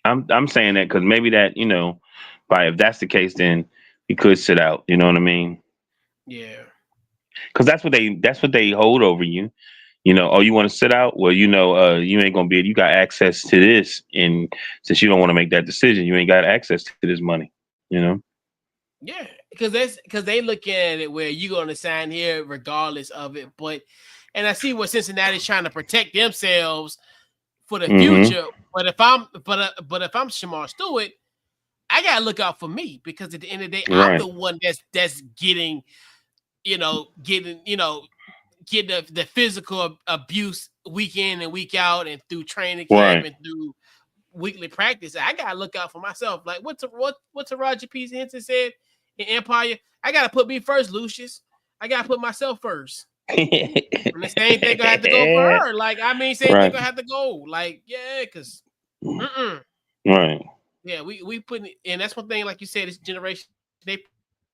I'm saying that because maybe that if that's the case, then he could sit out. You know what I mean? Yeah. Because that's what they hold over you. Oh, you want to sit out? Well, you ain't gonna be. You got access to this, and since you don't want to make that decision, you ain't got access to this money. Yeah, because they look at it where you're gonna sign here regardless of it. And I see what Cincinnati's trying to protect themselves for the future. But if I'm Shemar Stewart, I gotta look out for me because at the end of the day, I'm the one that's getting the physical abuse week in and week out and through training camp and through weekly practice. I gotta look out for myself. Like what's Roger P. Henson said in Empire? I gotta put me first, Lucius. I gotta put myself first. And the same thing gonna have to go for her. Like, I mean, same thing gonna have to go. Like, yeah, because right. Yeah, we put and that's one thing, like you said, this generation, they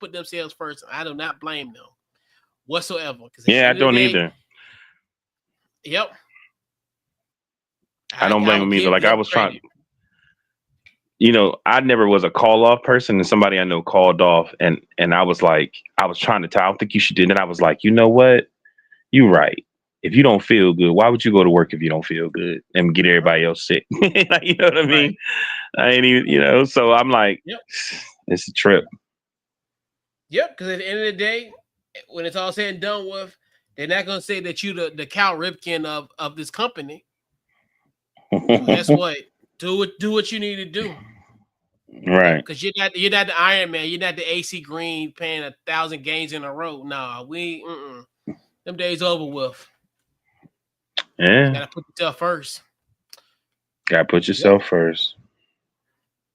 put themselves first. I do not blame them whatsoever. Yeah, I don't either. Yep. I don't blame them either. Like I was trying, I never was a call off person, and somebody I know called off, and I was like, I was trying to tell, I don't think you should do that. And I was like, you know what? You're right. If you don't feel good, why would you go to work if you don't feel good and get everybody else sick? Like, you know what I mean? I ain't even, so I'm like, it's a trip. Yep, because at the end of the day, when it's all said and done with, they're not going to say that you the Cal Ripken of this company. So guess what? Do what you need to do. Right. Because you're not the Iron Man. You're not the AC Green paying 1,000 games in a row. Nah, them days over with. Yeah. You gotta put yourself first. Gotta put yourself first.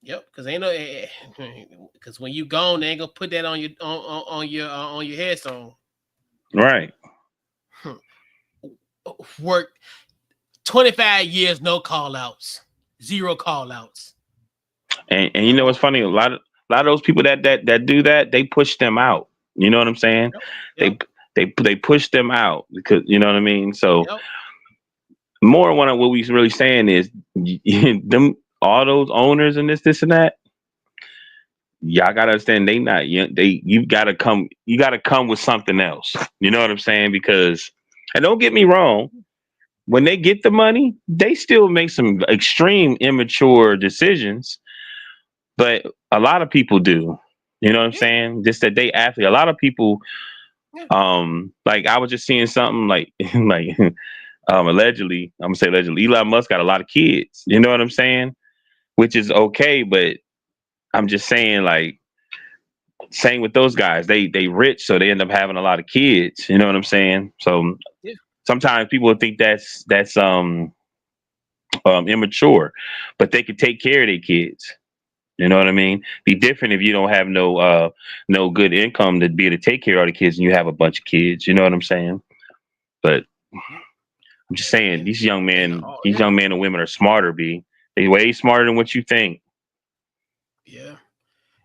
Yep, because when you gone, they ain't gonna put that on your headstone. Right. Work 25 years, no call outs, 0 call outs. And you know what's funny? A lot of those people that do that, they push them out. You know what I'm saying? Yep. They push them out because you know what I mean. So more what we really saying is them all those owners and this and that. Y'all gotta understand you gotta come with something else. You know what I'm saying? Because, and don't get me wrong, when they get the money, they still make some extreme immature decisions. But a lot of people do. You know what I'm saying? Just that they athlete. A lot of people, like I was just seeing something like allegedly, I'm gonna say allegedly, Elon Musk got a lot of kids. You know what I'm saying? Which is okay, but I'm just saying, like, same with those guys. They rich, so they end up having a lot of kids. You know what I'm saying? So sometimes people think that's immature, but they can take care of their kids. You know what I mean? Be different if you don't have no good income to be able to take care of the kids, and you have a bunch of kids. You know what I'm saying? But I'm just saying, these young men and women are smarter. They way smarter than what you think. Yeah.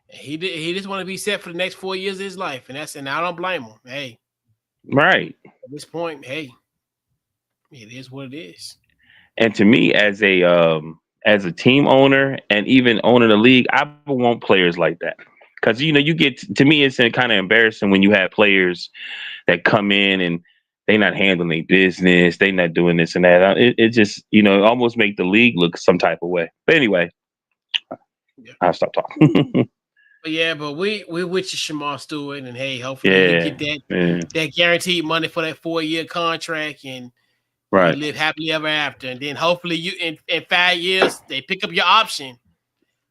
He just want to be set for the next 4 years of his life, and I don't blame him. Hey, right at this point, hey, it is what it is. And to me, as a team owner and even owning the league, I want players like that. Because you get to me, it's kind of embarrassing when you have players that come in and they not handling their business, they not doing this and that. It just almost make the league look some type of way. But anyway, Yeah. I'll stop talking. But we with you, Shemar Stewart, and hey, hopefully you Yeah, get that yeah, that guaranteed money for that 4-year contract, and you right. live happily ever after. And then hopefully you in 5 years they pick up your option.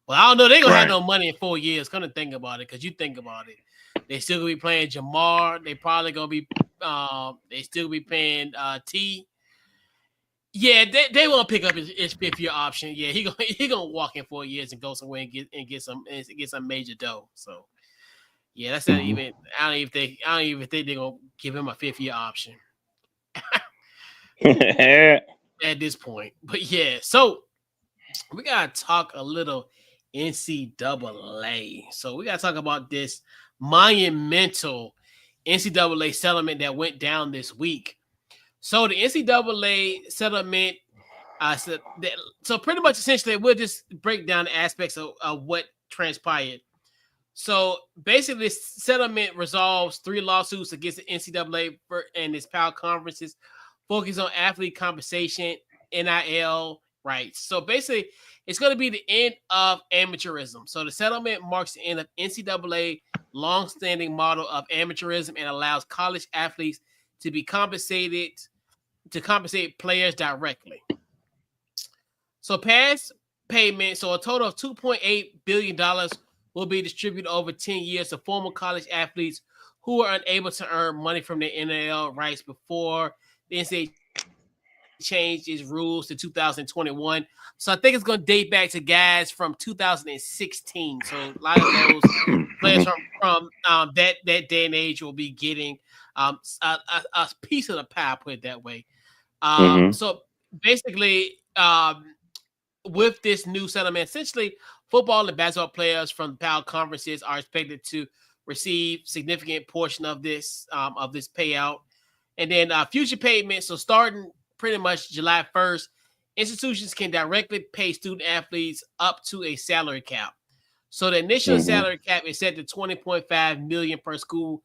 Well, I don't know they're gonna have Right. no money in 4 years. Come to think about it, because you think about it, they still gonna be playing Jamar. They probably gonna be they still be paying T. Yeah, they won't pick up his 5th-year option. Yeah, he gonna walk in 4 years and go somewhere and get some major dough. So yeah, that's not Mhm. even. I don't even think they're gonna give him a 5th-year option at this point. But yeah, so we gotta talk a little NCAA. So we gotta talk about this monumental NCAA settlement that went down this week. So the NCAA settlement, so pretty much essentially we'll just break down the aspects of what transpired. So basically, this settlement resolves 3 lawsuits against the NCAA and its PAL conferences, focus on athlete compensation, NIL rights. So basically, it's going to be the end of amateurism. So the settlement marks the end of NCAA long-standing model of amateurism and allows college athletes to be compensated to compensate players directly. So past payment, so a total of $2.8 billion will be distributed over 10 years to former college athletes who are unable to earn money from their NIL rights before the NCAA changed its rules to 2021. So I think it's going to date back to guys from 2016. So a lot of those players Mhm. from that day and age will be getting a piece of the pie, put it that way. Mhm. So basically, with this new settlement, essentially, football and basketball players from the PAL conferences are expected to receive significant portion of this payout, and then future payments. So starting pretty much July 1st, institutions can directly pay student athletes up to a salary cap. So the initial Mhm. salary cap is set to 20.5 million per school,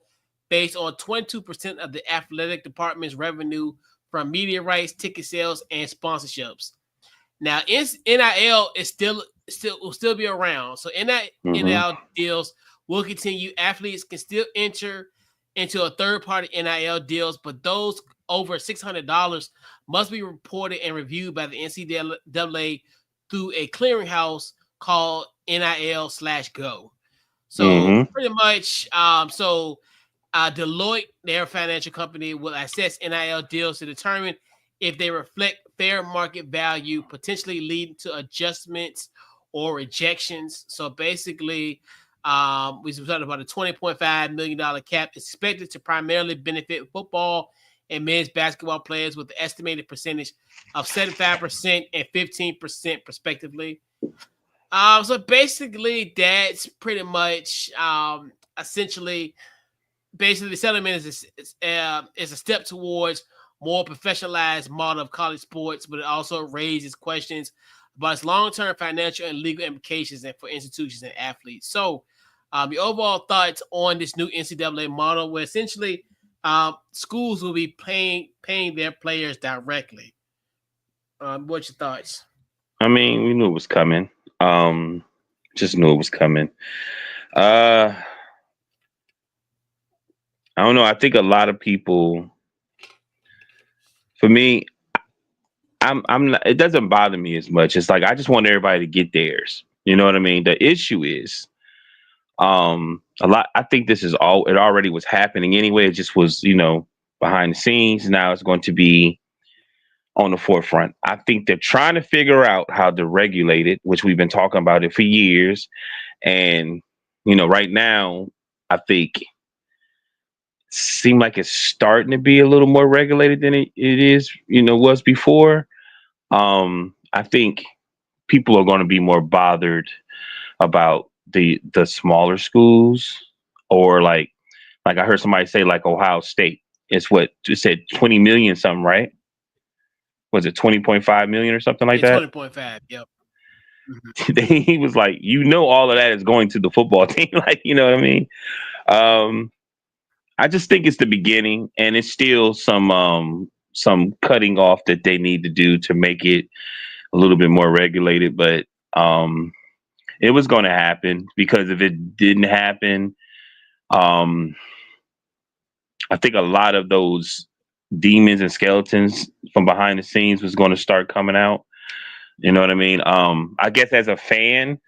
based on 22% of the athletic department's revenue from media rights, ticket sales, and sponsorships. Now, NIL is still will still be around. So Mhm. NIL deals will continue. Athletes can still enter into a third party NIL deals, but those over $600 must be reported and reviewed by the NCAA through a clearinghouse called NIL/Go. So Mhm. pretty much, Deloitte, their financial company, will assess NIL deals to determine if they reflect fair market value, potentially leading to adjustments or rejections. So basically, we were talking about a $20.5 million cap. It's expected to primarily benefit football and men's basketball players with the estimated percentage of 75% and 15% respectively. So basically, that's pretty much essentially basically the settlement is a step towards more professionalized model of college sports, but it also raises questions about its long-term financial and legal implications for institutions and athletes. So, your overall thoughts on this new NCAA model, where essentially schools will be paying their players directly. What's your thoughts? I mean, we knew it was coming. Um, just knew it was coming. Uh, I don't know. I think a lot of people, for me, I'm not, it doesn't bother me as much. It's like I just want everybody to get theirs. You know what I mean? The issue is, a lot. I think this is all. It already was happening anyway. It just was, behind the scenes. Now it's going to be on the forefront. I think they're trying to figure out how to regulate it, which we've been talking about it for years. And right now, I think seem like it's starting to be a little more regulated than it is, was before. I think people are going to be more bothered about the smaller schools, or like I heard somebody say, like Ohio State. It's what it said, 20 million something, right? Was it 20.5 million or something like Yeah, that? 20.5. Yep. he was like, all of that is going to the football team. Like, you know what I mean? I just think it's the beginning, and it's still some cutting off that they need to do to make it a little bit more regulated. But it was going to happen, because if it didn't happen, I think a lot of those demons and skeletons from behind the scenes was going to start coming out. You know what I mean? I guess as a fan,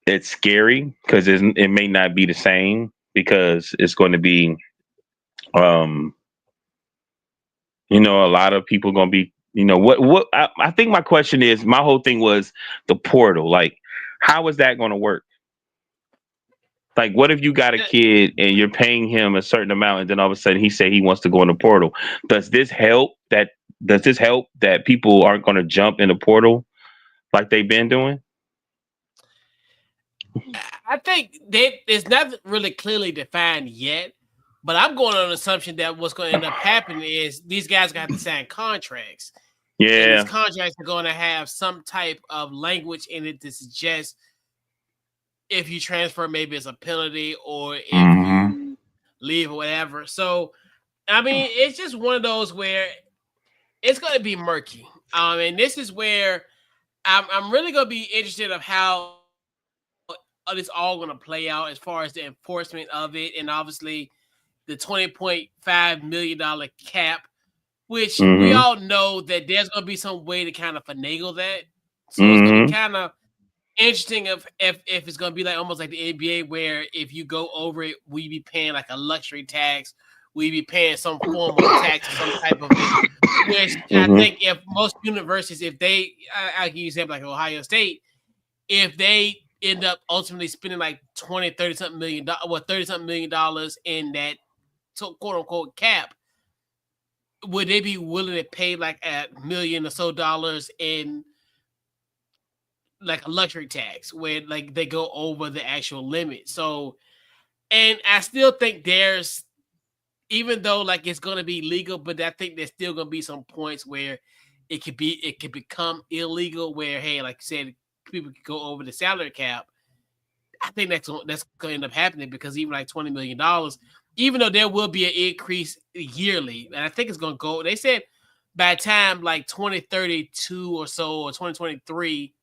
it's scary because it may not be the same, because it's going to be, a lot of people going to be, what I think my question is, my whole thing was the portal. Like, how is that going to work? Like, what if you got a kid and you're paying him a certain amount, and then all of a sudden he say he wants to go in the portal? Does this help that people aren't going to jump in the portal like they've been doing? I think it's not really clearly defined yet, but I'm going on the assumption that what's going to end up happening is these guys going to have to sign contracts. And these contracts are going to have some type of language in it to suggest if you transfer, maybe it's a penalty, or if you leave or whatever. So, I mean, it's just one of those where it's going to be murky. And this is where I'm really going to be interested of how it's all going to play out as far as the enforcement of it, and obviously the $20.5 million cap, which we all know that there's going to be some way to kind of finagle that. So it's going to be kind of interesting if it's going to be like almost like the NBA, where if you go over it, we be paying like a luxury tax, we be paying some form of tax or some type of it. Which I think if most universities, if they, I'll give you an example like Ohio State, if they end up ultimately spending like 30 something million in that quote unquote cap, would they be willing to pay like $1 million or so in like a luxury tax where like they go over the actual limit? So, and I still think there's, even though like it's going to be legal, but I think there's still going to be some points where it could become illegal, where, hey, like you said, people could go over the salary cap. I think that's going to end up happening, because even like $20 million, even though there will be an increase yearly, and I think it's going to go, they said by the time like 2032 or so, or 2033,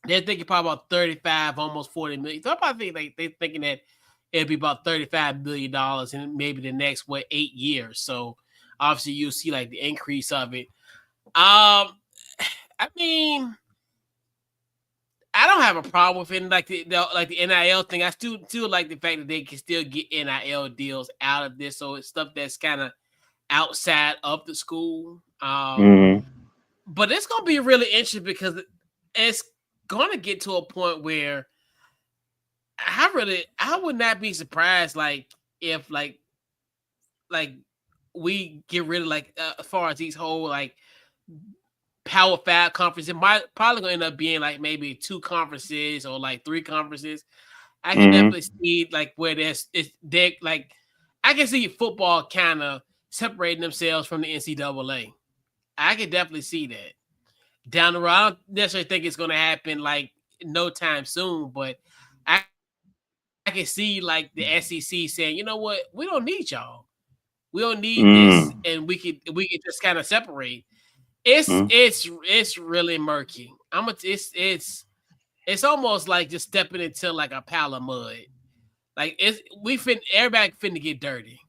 they're thinking probably about 35, almost 40 million. So I probably think they're thinking that it'll be about $35 million in maybe the next 8 years. So obviously you'll see like the increase of it. I mean, I don't have a problem with it, like the NIL thing. I still like the fact that they can still get NIL deals out of this. So it's stuff that's kind of outside of the school. But it's gonna be really interesting, because it's gonna get to a point where I would not be surprised, like if like we get rid of like as far as these whole like Power 5 conference, it might probably gonna end up being like maybe 2 conferences or like 3 conferences. I can definitely see like where like I can see football kind of separating themselves from the NCAA. I can definitely see that down the road. I don't necessarily think it's gonna happen like no time soon, but I can see like the SEC saying, you know what, we don't need y'all. We don't need this, and we could just kind of separate. It's really murky. It's almost like just stepping into like a pile of mud. Like everybody finna get dirty.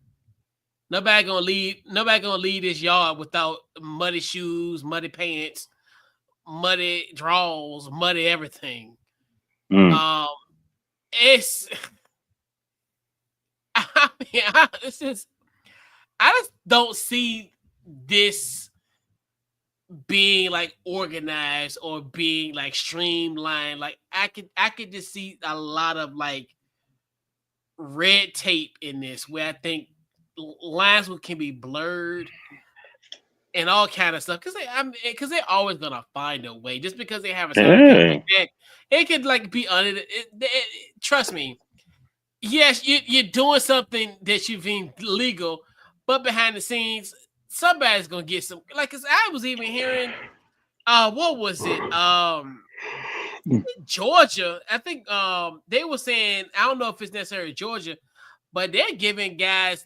Nobody gonna leave this yard without muddy shoes, muddy pants, muddy drawers, muddy everything. It's I mean, I just don't see this being like organized or being like streamlined. Like I could just see a lot of like red tape in this, where I think lines can be blurred and all kind of stuff, because they're always gonna find a way. Just because they have a salary like that, it could like be under trust me. Yes, you're doing something that you've been legal, but behind the scenes, somebody's gonna get some. Like, cause I was even hearing What was it? Georgia. I think they were saying, I don't know if it's necessarily Georgia, but they're giving guys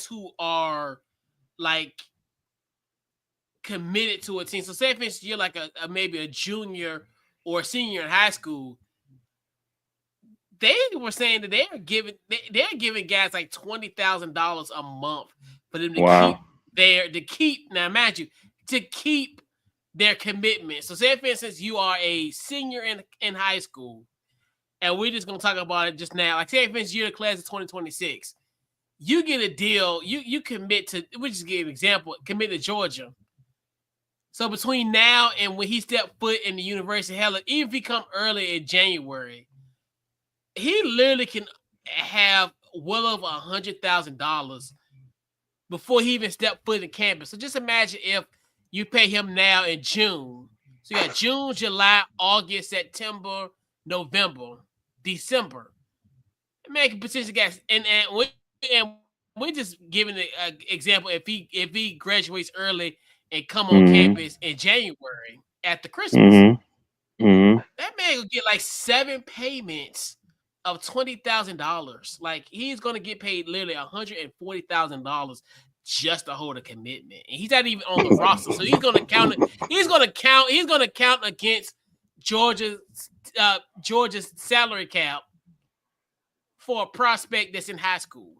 who are like committed to a team. So say if it's you're like a maybe a junior or a senior in high school, they were saying that they're giving guys like $20,000 a month for them to keep now imagine to keep their commitment. So say for instance you are a senior in high school, and we're just gonna talk about it just now. Like say for instance you're the class of 2026, you get a deal, you commit to, we just give an example, commit to Georgia. So between now and when he stepped foot in the university, hell, even if he come early in January, he literally can have well over $100,000 before he even stepped foot in campus. So just imagine if you pay him now in June. So you got June, July, August, September, November, December. Man can potentially get and we're just giving an example. If he graduates early and come on campus in January after Christmas, that man will get like 7 payments of $20,000. Like he's gonna get paid literally $140,000 just to hold a commitment, and he's not even on the roster. So he's gonna count it. He's gonna count against Georgia's salary cap for a prospect that's in high school.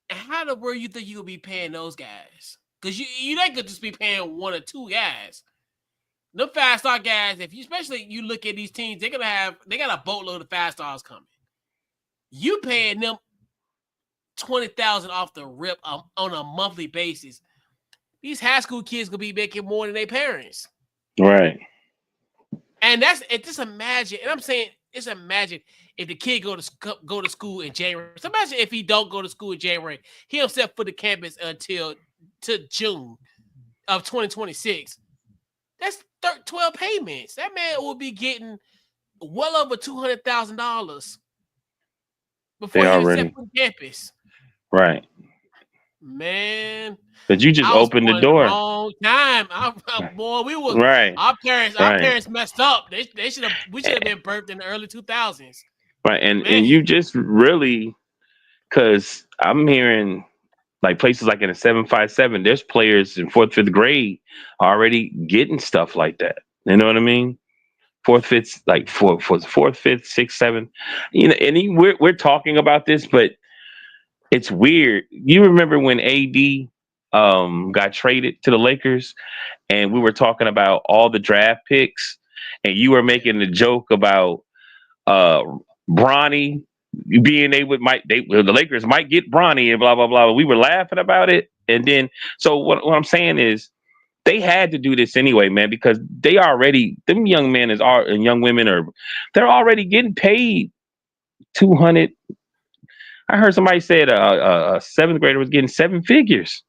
And how the world you think you'll be paying those guys? Because you not gonna just be paying one or two guys. The 5-star guys, if you especially you look at these teams, they got a boatload of 5-stars coming. You paying them $20,000 off the rip on a monthly basis. These high school kids gonna be making more than their parents, right? And just imagine. And I'm saying, just imagine if the kid go to school in January. So imagine if he don't go to school in January, he'll set foot to campus until to June of 2026. That's 12 payments. That man will be getting well over $200,000 before he even set foot on campus. Right. Man. But you just opened the door. Wrong time. Boy, we were right. Our parents messed up. We should have been birthed in the early 2000s. Right. And you just really, because I'm hearing like places like in a 757, there's players in 4th, 5th grade already getting stuff like that. You know what I mean? 4th, 5th, like 4th, 5th, 6th, 7th. You know, and we're talking about this, but it's weird. You remember when AD got traded to the Lakers, and we were talking about all the draft picks, and you were making the joke about Bronny being the Lakers might get Bronny and blah blah blah. We were laughing about it, and then so what I'm saying is they had to do this anyway, man, because them young men and young women they're already getting paid 200. I heard somebody said a 7th grader was getting 7 figures,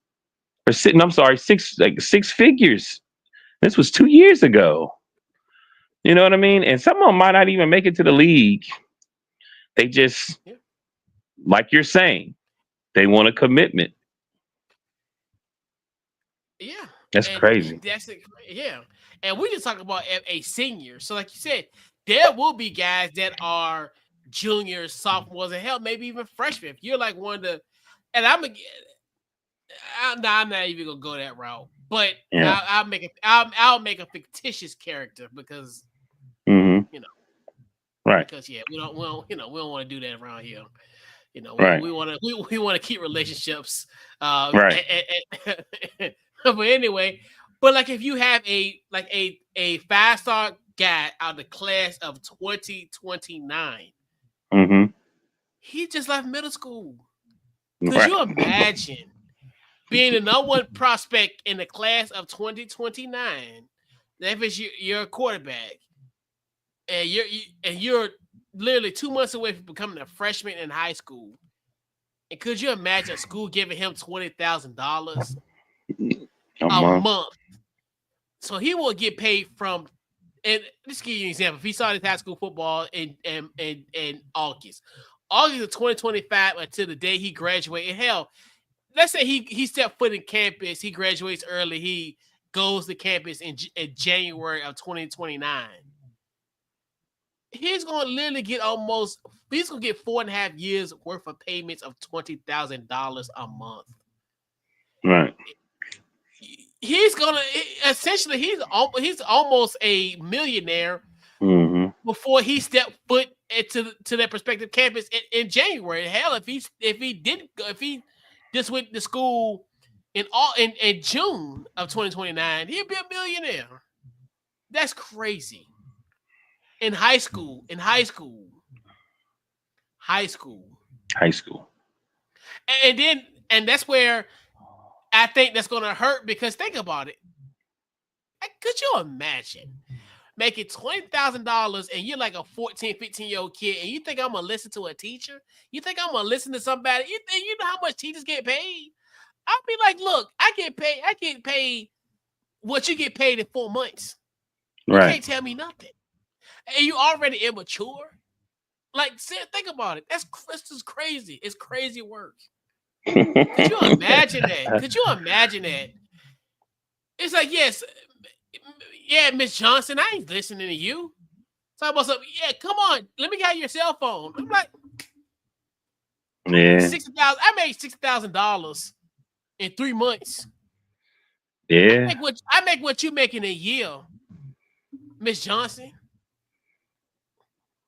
or six figures. This was 2 years ago. You know what I mean? And some of them might not even make it to the league. They just, like you're saying, they want a commitment. Yeah, that's crazy. And we just talk about a senior. So, like you said, there will be guys that are juniors, sophomores, and hell, maybe even freshmen. If you're like one of the, and I'm not even gonna go that route, but I'll make a fictitious character because right? Because we don't want to do that around here. Right. We want to keep relationships. Right. But anyway, but like if you have a 5-star guy out of the class of 2029, he just left middle school. Could you imagine being the number one prospect in the class of 2029? If it's your quarterback, and you're literally 2 months away from becoming a freshman in high school, and could you imagine a school giving him $20,000 a month? So he will get paid from. And let's give you an example. If he started high school football in August of 2025 until the day he graduated, hell, let's say he stepped foot in campus, he graduates early, he goes to campus in January of 2029, he's going to literally get he's going to get 4.5 years worth of payments of $20,000 a month. Right. He's going to essentially, he's almost a millionaire before he stepped foot into that prospective campus in January. Hell, if he just went to school in June of 2029, he'd be a millionaire. That's crazy. In high school. And that's where I think that's going to hurt, because think about it. Could you imagine making $20,000 and you're like a 14, 15-year-old kid, and you think I'm going to listen to a teacher? You think I'm going to listen to somebody? You know how much teachers get paid? I'll be like, look, I get paid what you get paid in 4 months. You can't tell me nothing. And you already immature. Like, think about it. This is crazy. It's crazy work. Could you imagine that? It's like, yes, yeah, Miss Johnson, I ain't listening to you. Talk about something. Yeah, come on, let me get your cell phone. I'm like, yeah, I made $60,000 in 3 months. Yeah, I make what you make in a year, Miss Johnson.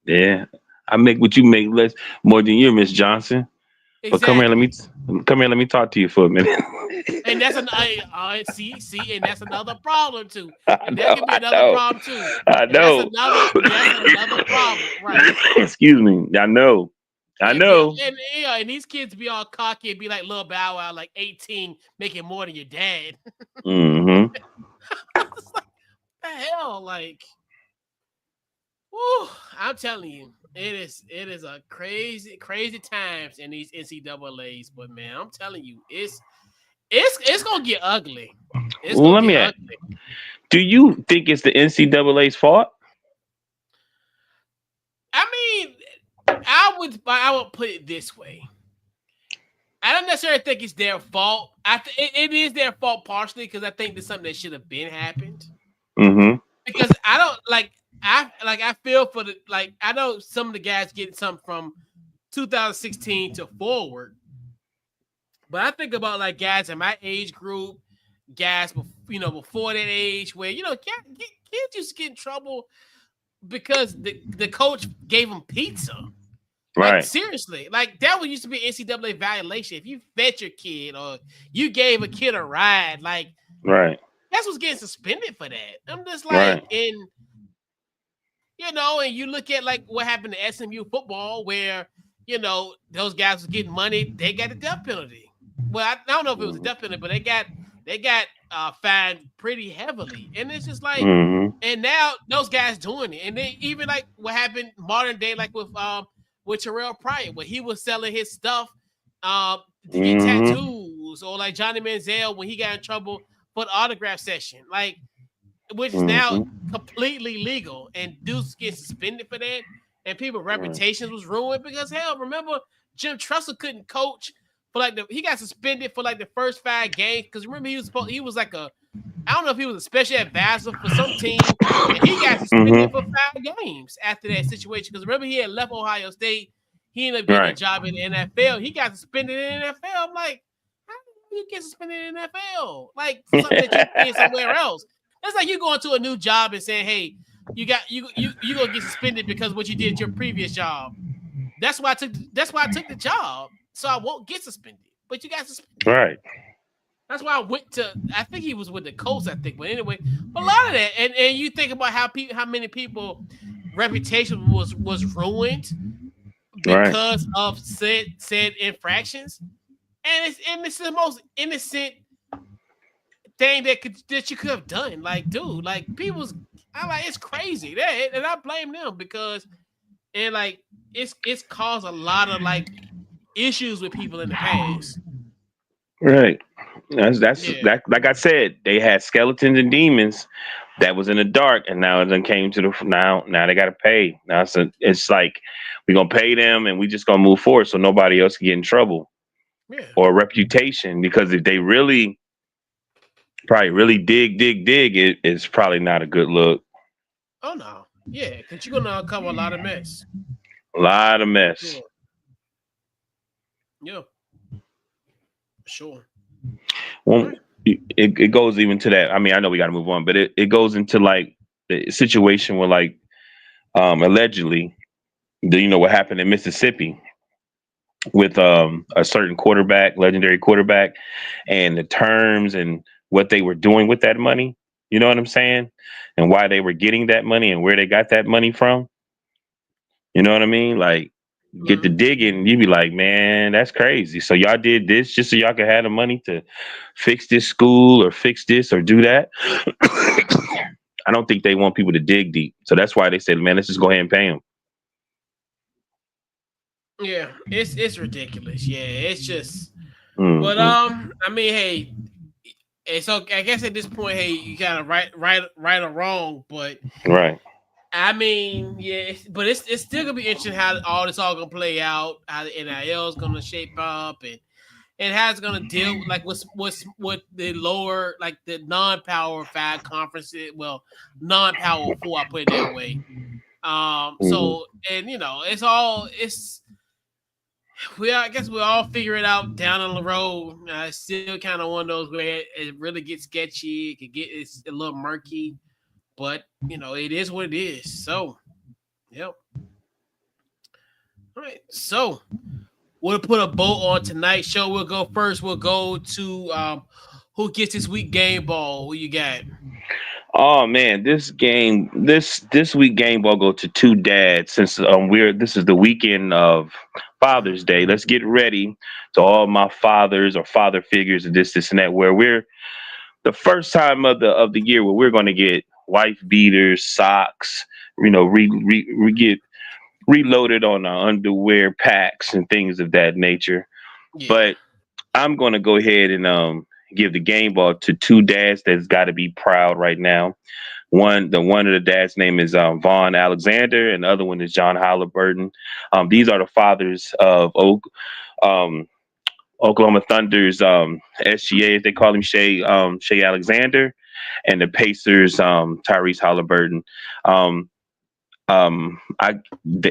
Yeah, I make what you make more than you, Miss Johnson. Exactly. But come here, let me talk to you for a minute. And that's and that's another problem too. And that can be another problem too. I know. That's another problem, right? Excuse me. I know. And these kids be all cocky and be like Lil Bow Wow, like 18, making more than your dad. Mm-hmm. It's like, the hell, like, whew, I'm telling you, it is a crazy times in these NCAAs. But man, I'm telling you, it's gonna get ugly. Ugly. Do you think it's the NCAA's fault? I mean, I would put it this way. I don't necessarily think it's their fault. It is their fault partially, because I think there's something that should have been happened. Mm-hmm. Because I don't I feel for I know some of the guys getting something from 2016 to forward, but I think about like guys in my age group, guys before that age, where kids used to get in trouble because the coach gave them pizza. Right. Like, seriously, like that used to be an NCAA violation. If you fed your kid or you gave a kid a ride, like, right, that's what's getting suspended for that. I'm just like, and you look at like what happened to SMU football, where those guys were getting money, they got a death penalty. Well, I don't know if it was a death penalty, but they got fined pretty heavily, and it's just like, and now those guys doing it, and they even like what happened modern day, like with Terrell Pryor, where he was selling his stuff to get tattoos, or like Johnny Manziel when he got in trouble for the autograph session, like, which is now completely legal, and dudes get suspended for that, and people's reputations was ruined because, hell, remember Jim Tressel couldn't coach for he got suspended for like the first 5 games, because remember he was like I don't know if he was a special advisor for some team, and he got suspended for 5 games after that situation. Because remember, he had left Ohio State, he ended up getting a job in the NFL. He got suspended in the NFL. I'm like, how did you get suspended in the NFL? Like, for something that you did somewhere else. That's like you going to a new job and saying, "Hey, you gonna get suspended because of what you did at your previous job." That's why I took the job, so I won't get suspended. But you got suspended, right? That's why I went to. I think he was with the Colts, I think. But anyway, a lot of that, and you think about how many people reputation was ruined because of said infractions, and it's the most innocent thing that you could have done. Like, dude, like it's crazy. And I blame them because, and like it's caused a lot of like issues with people in the past. Right. That. Like I said, they had skeletons and demons that was in the dark, and now it then came to now they got to pay. Now it's like we're gonna pay them, and we just gonna move forward so nobody else can get in trouble or reputation. Because if they really Probably really dig. It's probably not a good look. Oh no, yeah, because you're gonna uncover a lot of mess. A lot of mess. Sure. Yeah, sure. All Well, right. it goes even to that. I mean, I know we got to move on, but it goes into like the situation where like allegedly what happened in Mississippi with a certain quarterback, legendary quarterback, and the terms and what they were doing with that money. You know what I'm saying? And why they were getting that money and where they got that money from. You know what I mean? Like get the Mhm. digging, you be like, man, that's crazy. So y'all did this just so y'all could have the money to fix this school or fix this or do that. I don't think they want people to dig deep. So that's why they said, man, let's just go ahead and pay them. Yeah, it's ridiculous. Yeah, it's just. But Hmm. I mean, hey, so I guess at this point, hey, you kind of right or wrong, but Right. I mean, yeah, but it's still gonna be interesting how all this all gonna play out, how the NIL is gonna shape up, and how it's gonna deal like with the lower like the non-power five conferences, well, non-power four, I put it that way. Hmm. So and it's I guess we'll all figure it out down on the road. It's still kind of one of those where it really gets sketchy. It's a little murky, but it is what it is. So, yep. All right. So we'll put a bow on tonight's show. We'll go first. We'll go to who gets this week game ball. Who you got? Oh man, this week game will go to two dads since this is the weekend of Father's Day. Let's get ready to all my fathers or father figures and this and that. Where we're the first time of the year where we're going to get wife beaters, socks, we get reloaded on our underwear packs and things of that nature. Yeah. But I'm going to go ahead and give the game ball to two dads that's got to be proud right now. One of the dad's name is Vaughn Alexander, and the other one is John Halliburton. These are the fathers of um, Oklahoma Thunder's SGA, as they call him, Shea Alexander, and the Pacers Tyrese Halliburton. Um,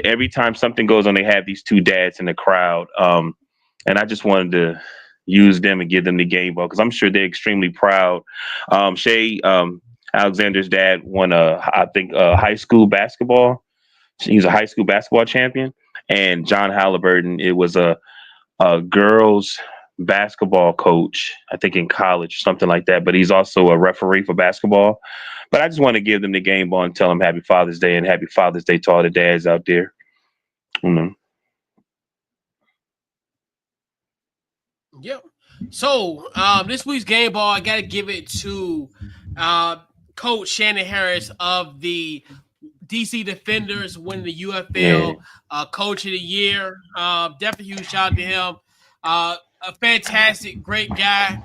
every time something goes on, they have these two dads in the crowd, and I just wanted to use them and give them the game ball because I'm sure they're extremely proud. Shea Alexander's dad won I think high school basketball. He's a high school basketball champion, and John Halliburton, it was a girls basketball coach, I think in college, something like that. But he's also a referee for basketball. But I just want to give them the game ball and tell them Happy Father's Day and Happy Father's Day to all the dads out there. Mm-hmm. Yep. So this week's game ball, I gotta give it to uh, Coach Shannon Harris of the DC Defenders, winning the Yeah. UFL Coach of the Year. Definitely huge shout out to him. A fantastic, great guy.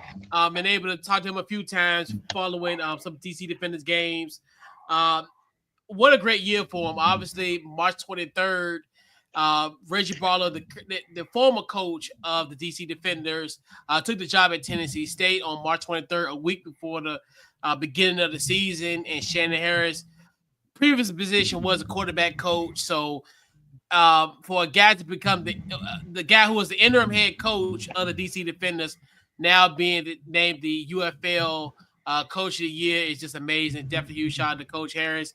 Been able to talk to him a few times following some DC Defenders games. Uh, what a great year for him. Obviously, March 23rd, Reggie Barlow, the former coach of the DC Defenders, took the job at Tennessee State on March 23rd, a week before the beginning of the season. And Shannon Harris, previous position was a quarterback coach. So for a guy to become the guy who was the interim head coach of the DC Defenders, now being named the UFL Coach of the Year is just amazing. Definitely huge shout out to Coach Harris.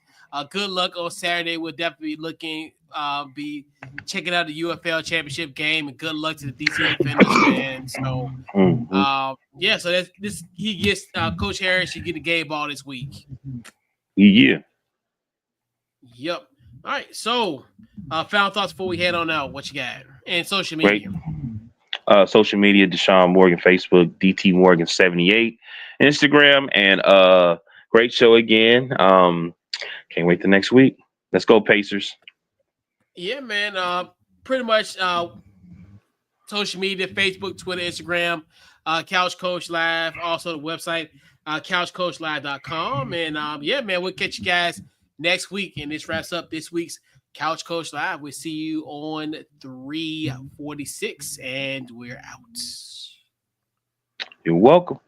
Good luck on Saturday. We'll definitely be checking out the UFL championship game, and good luck to the DC Defenders, man. So Mm-hmm. yeah, so that's this he gets Coach Harris should get a game ball this week. Yeah. Yep. All right. So, final thoughts before we head on out. What you got? And social Great. media. Social media, Deshaun Morgan, Facebook, DT Morgan 78, Instagram, and great show again. Can't wait the next week. Let's go, Pacers. Yeah, man. Pretty much social media, Facebook, Twitter, Instagram, Couch Coach Live, also the website, couchcoachlive.com. And yeah, man, we'll catch you guys next week. And this wraps up this week's Couch Coach Live. We'll see you on 346, and we're out. You're welcome.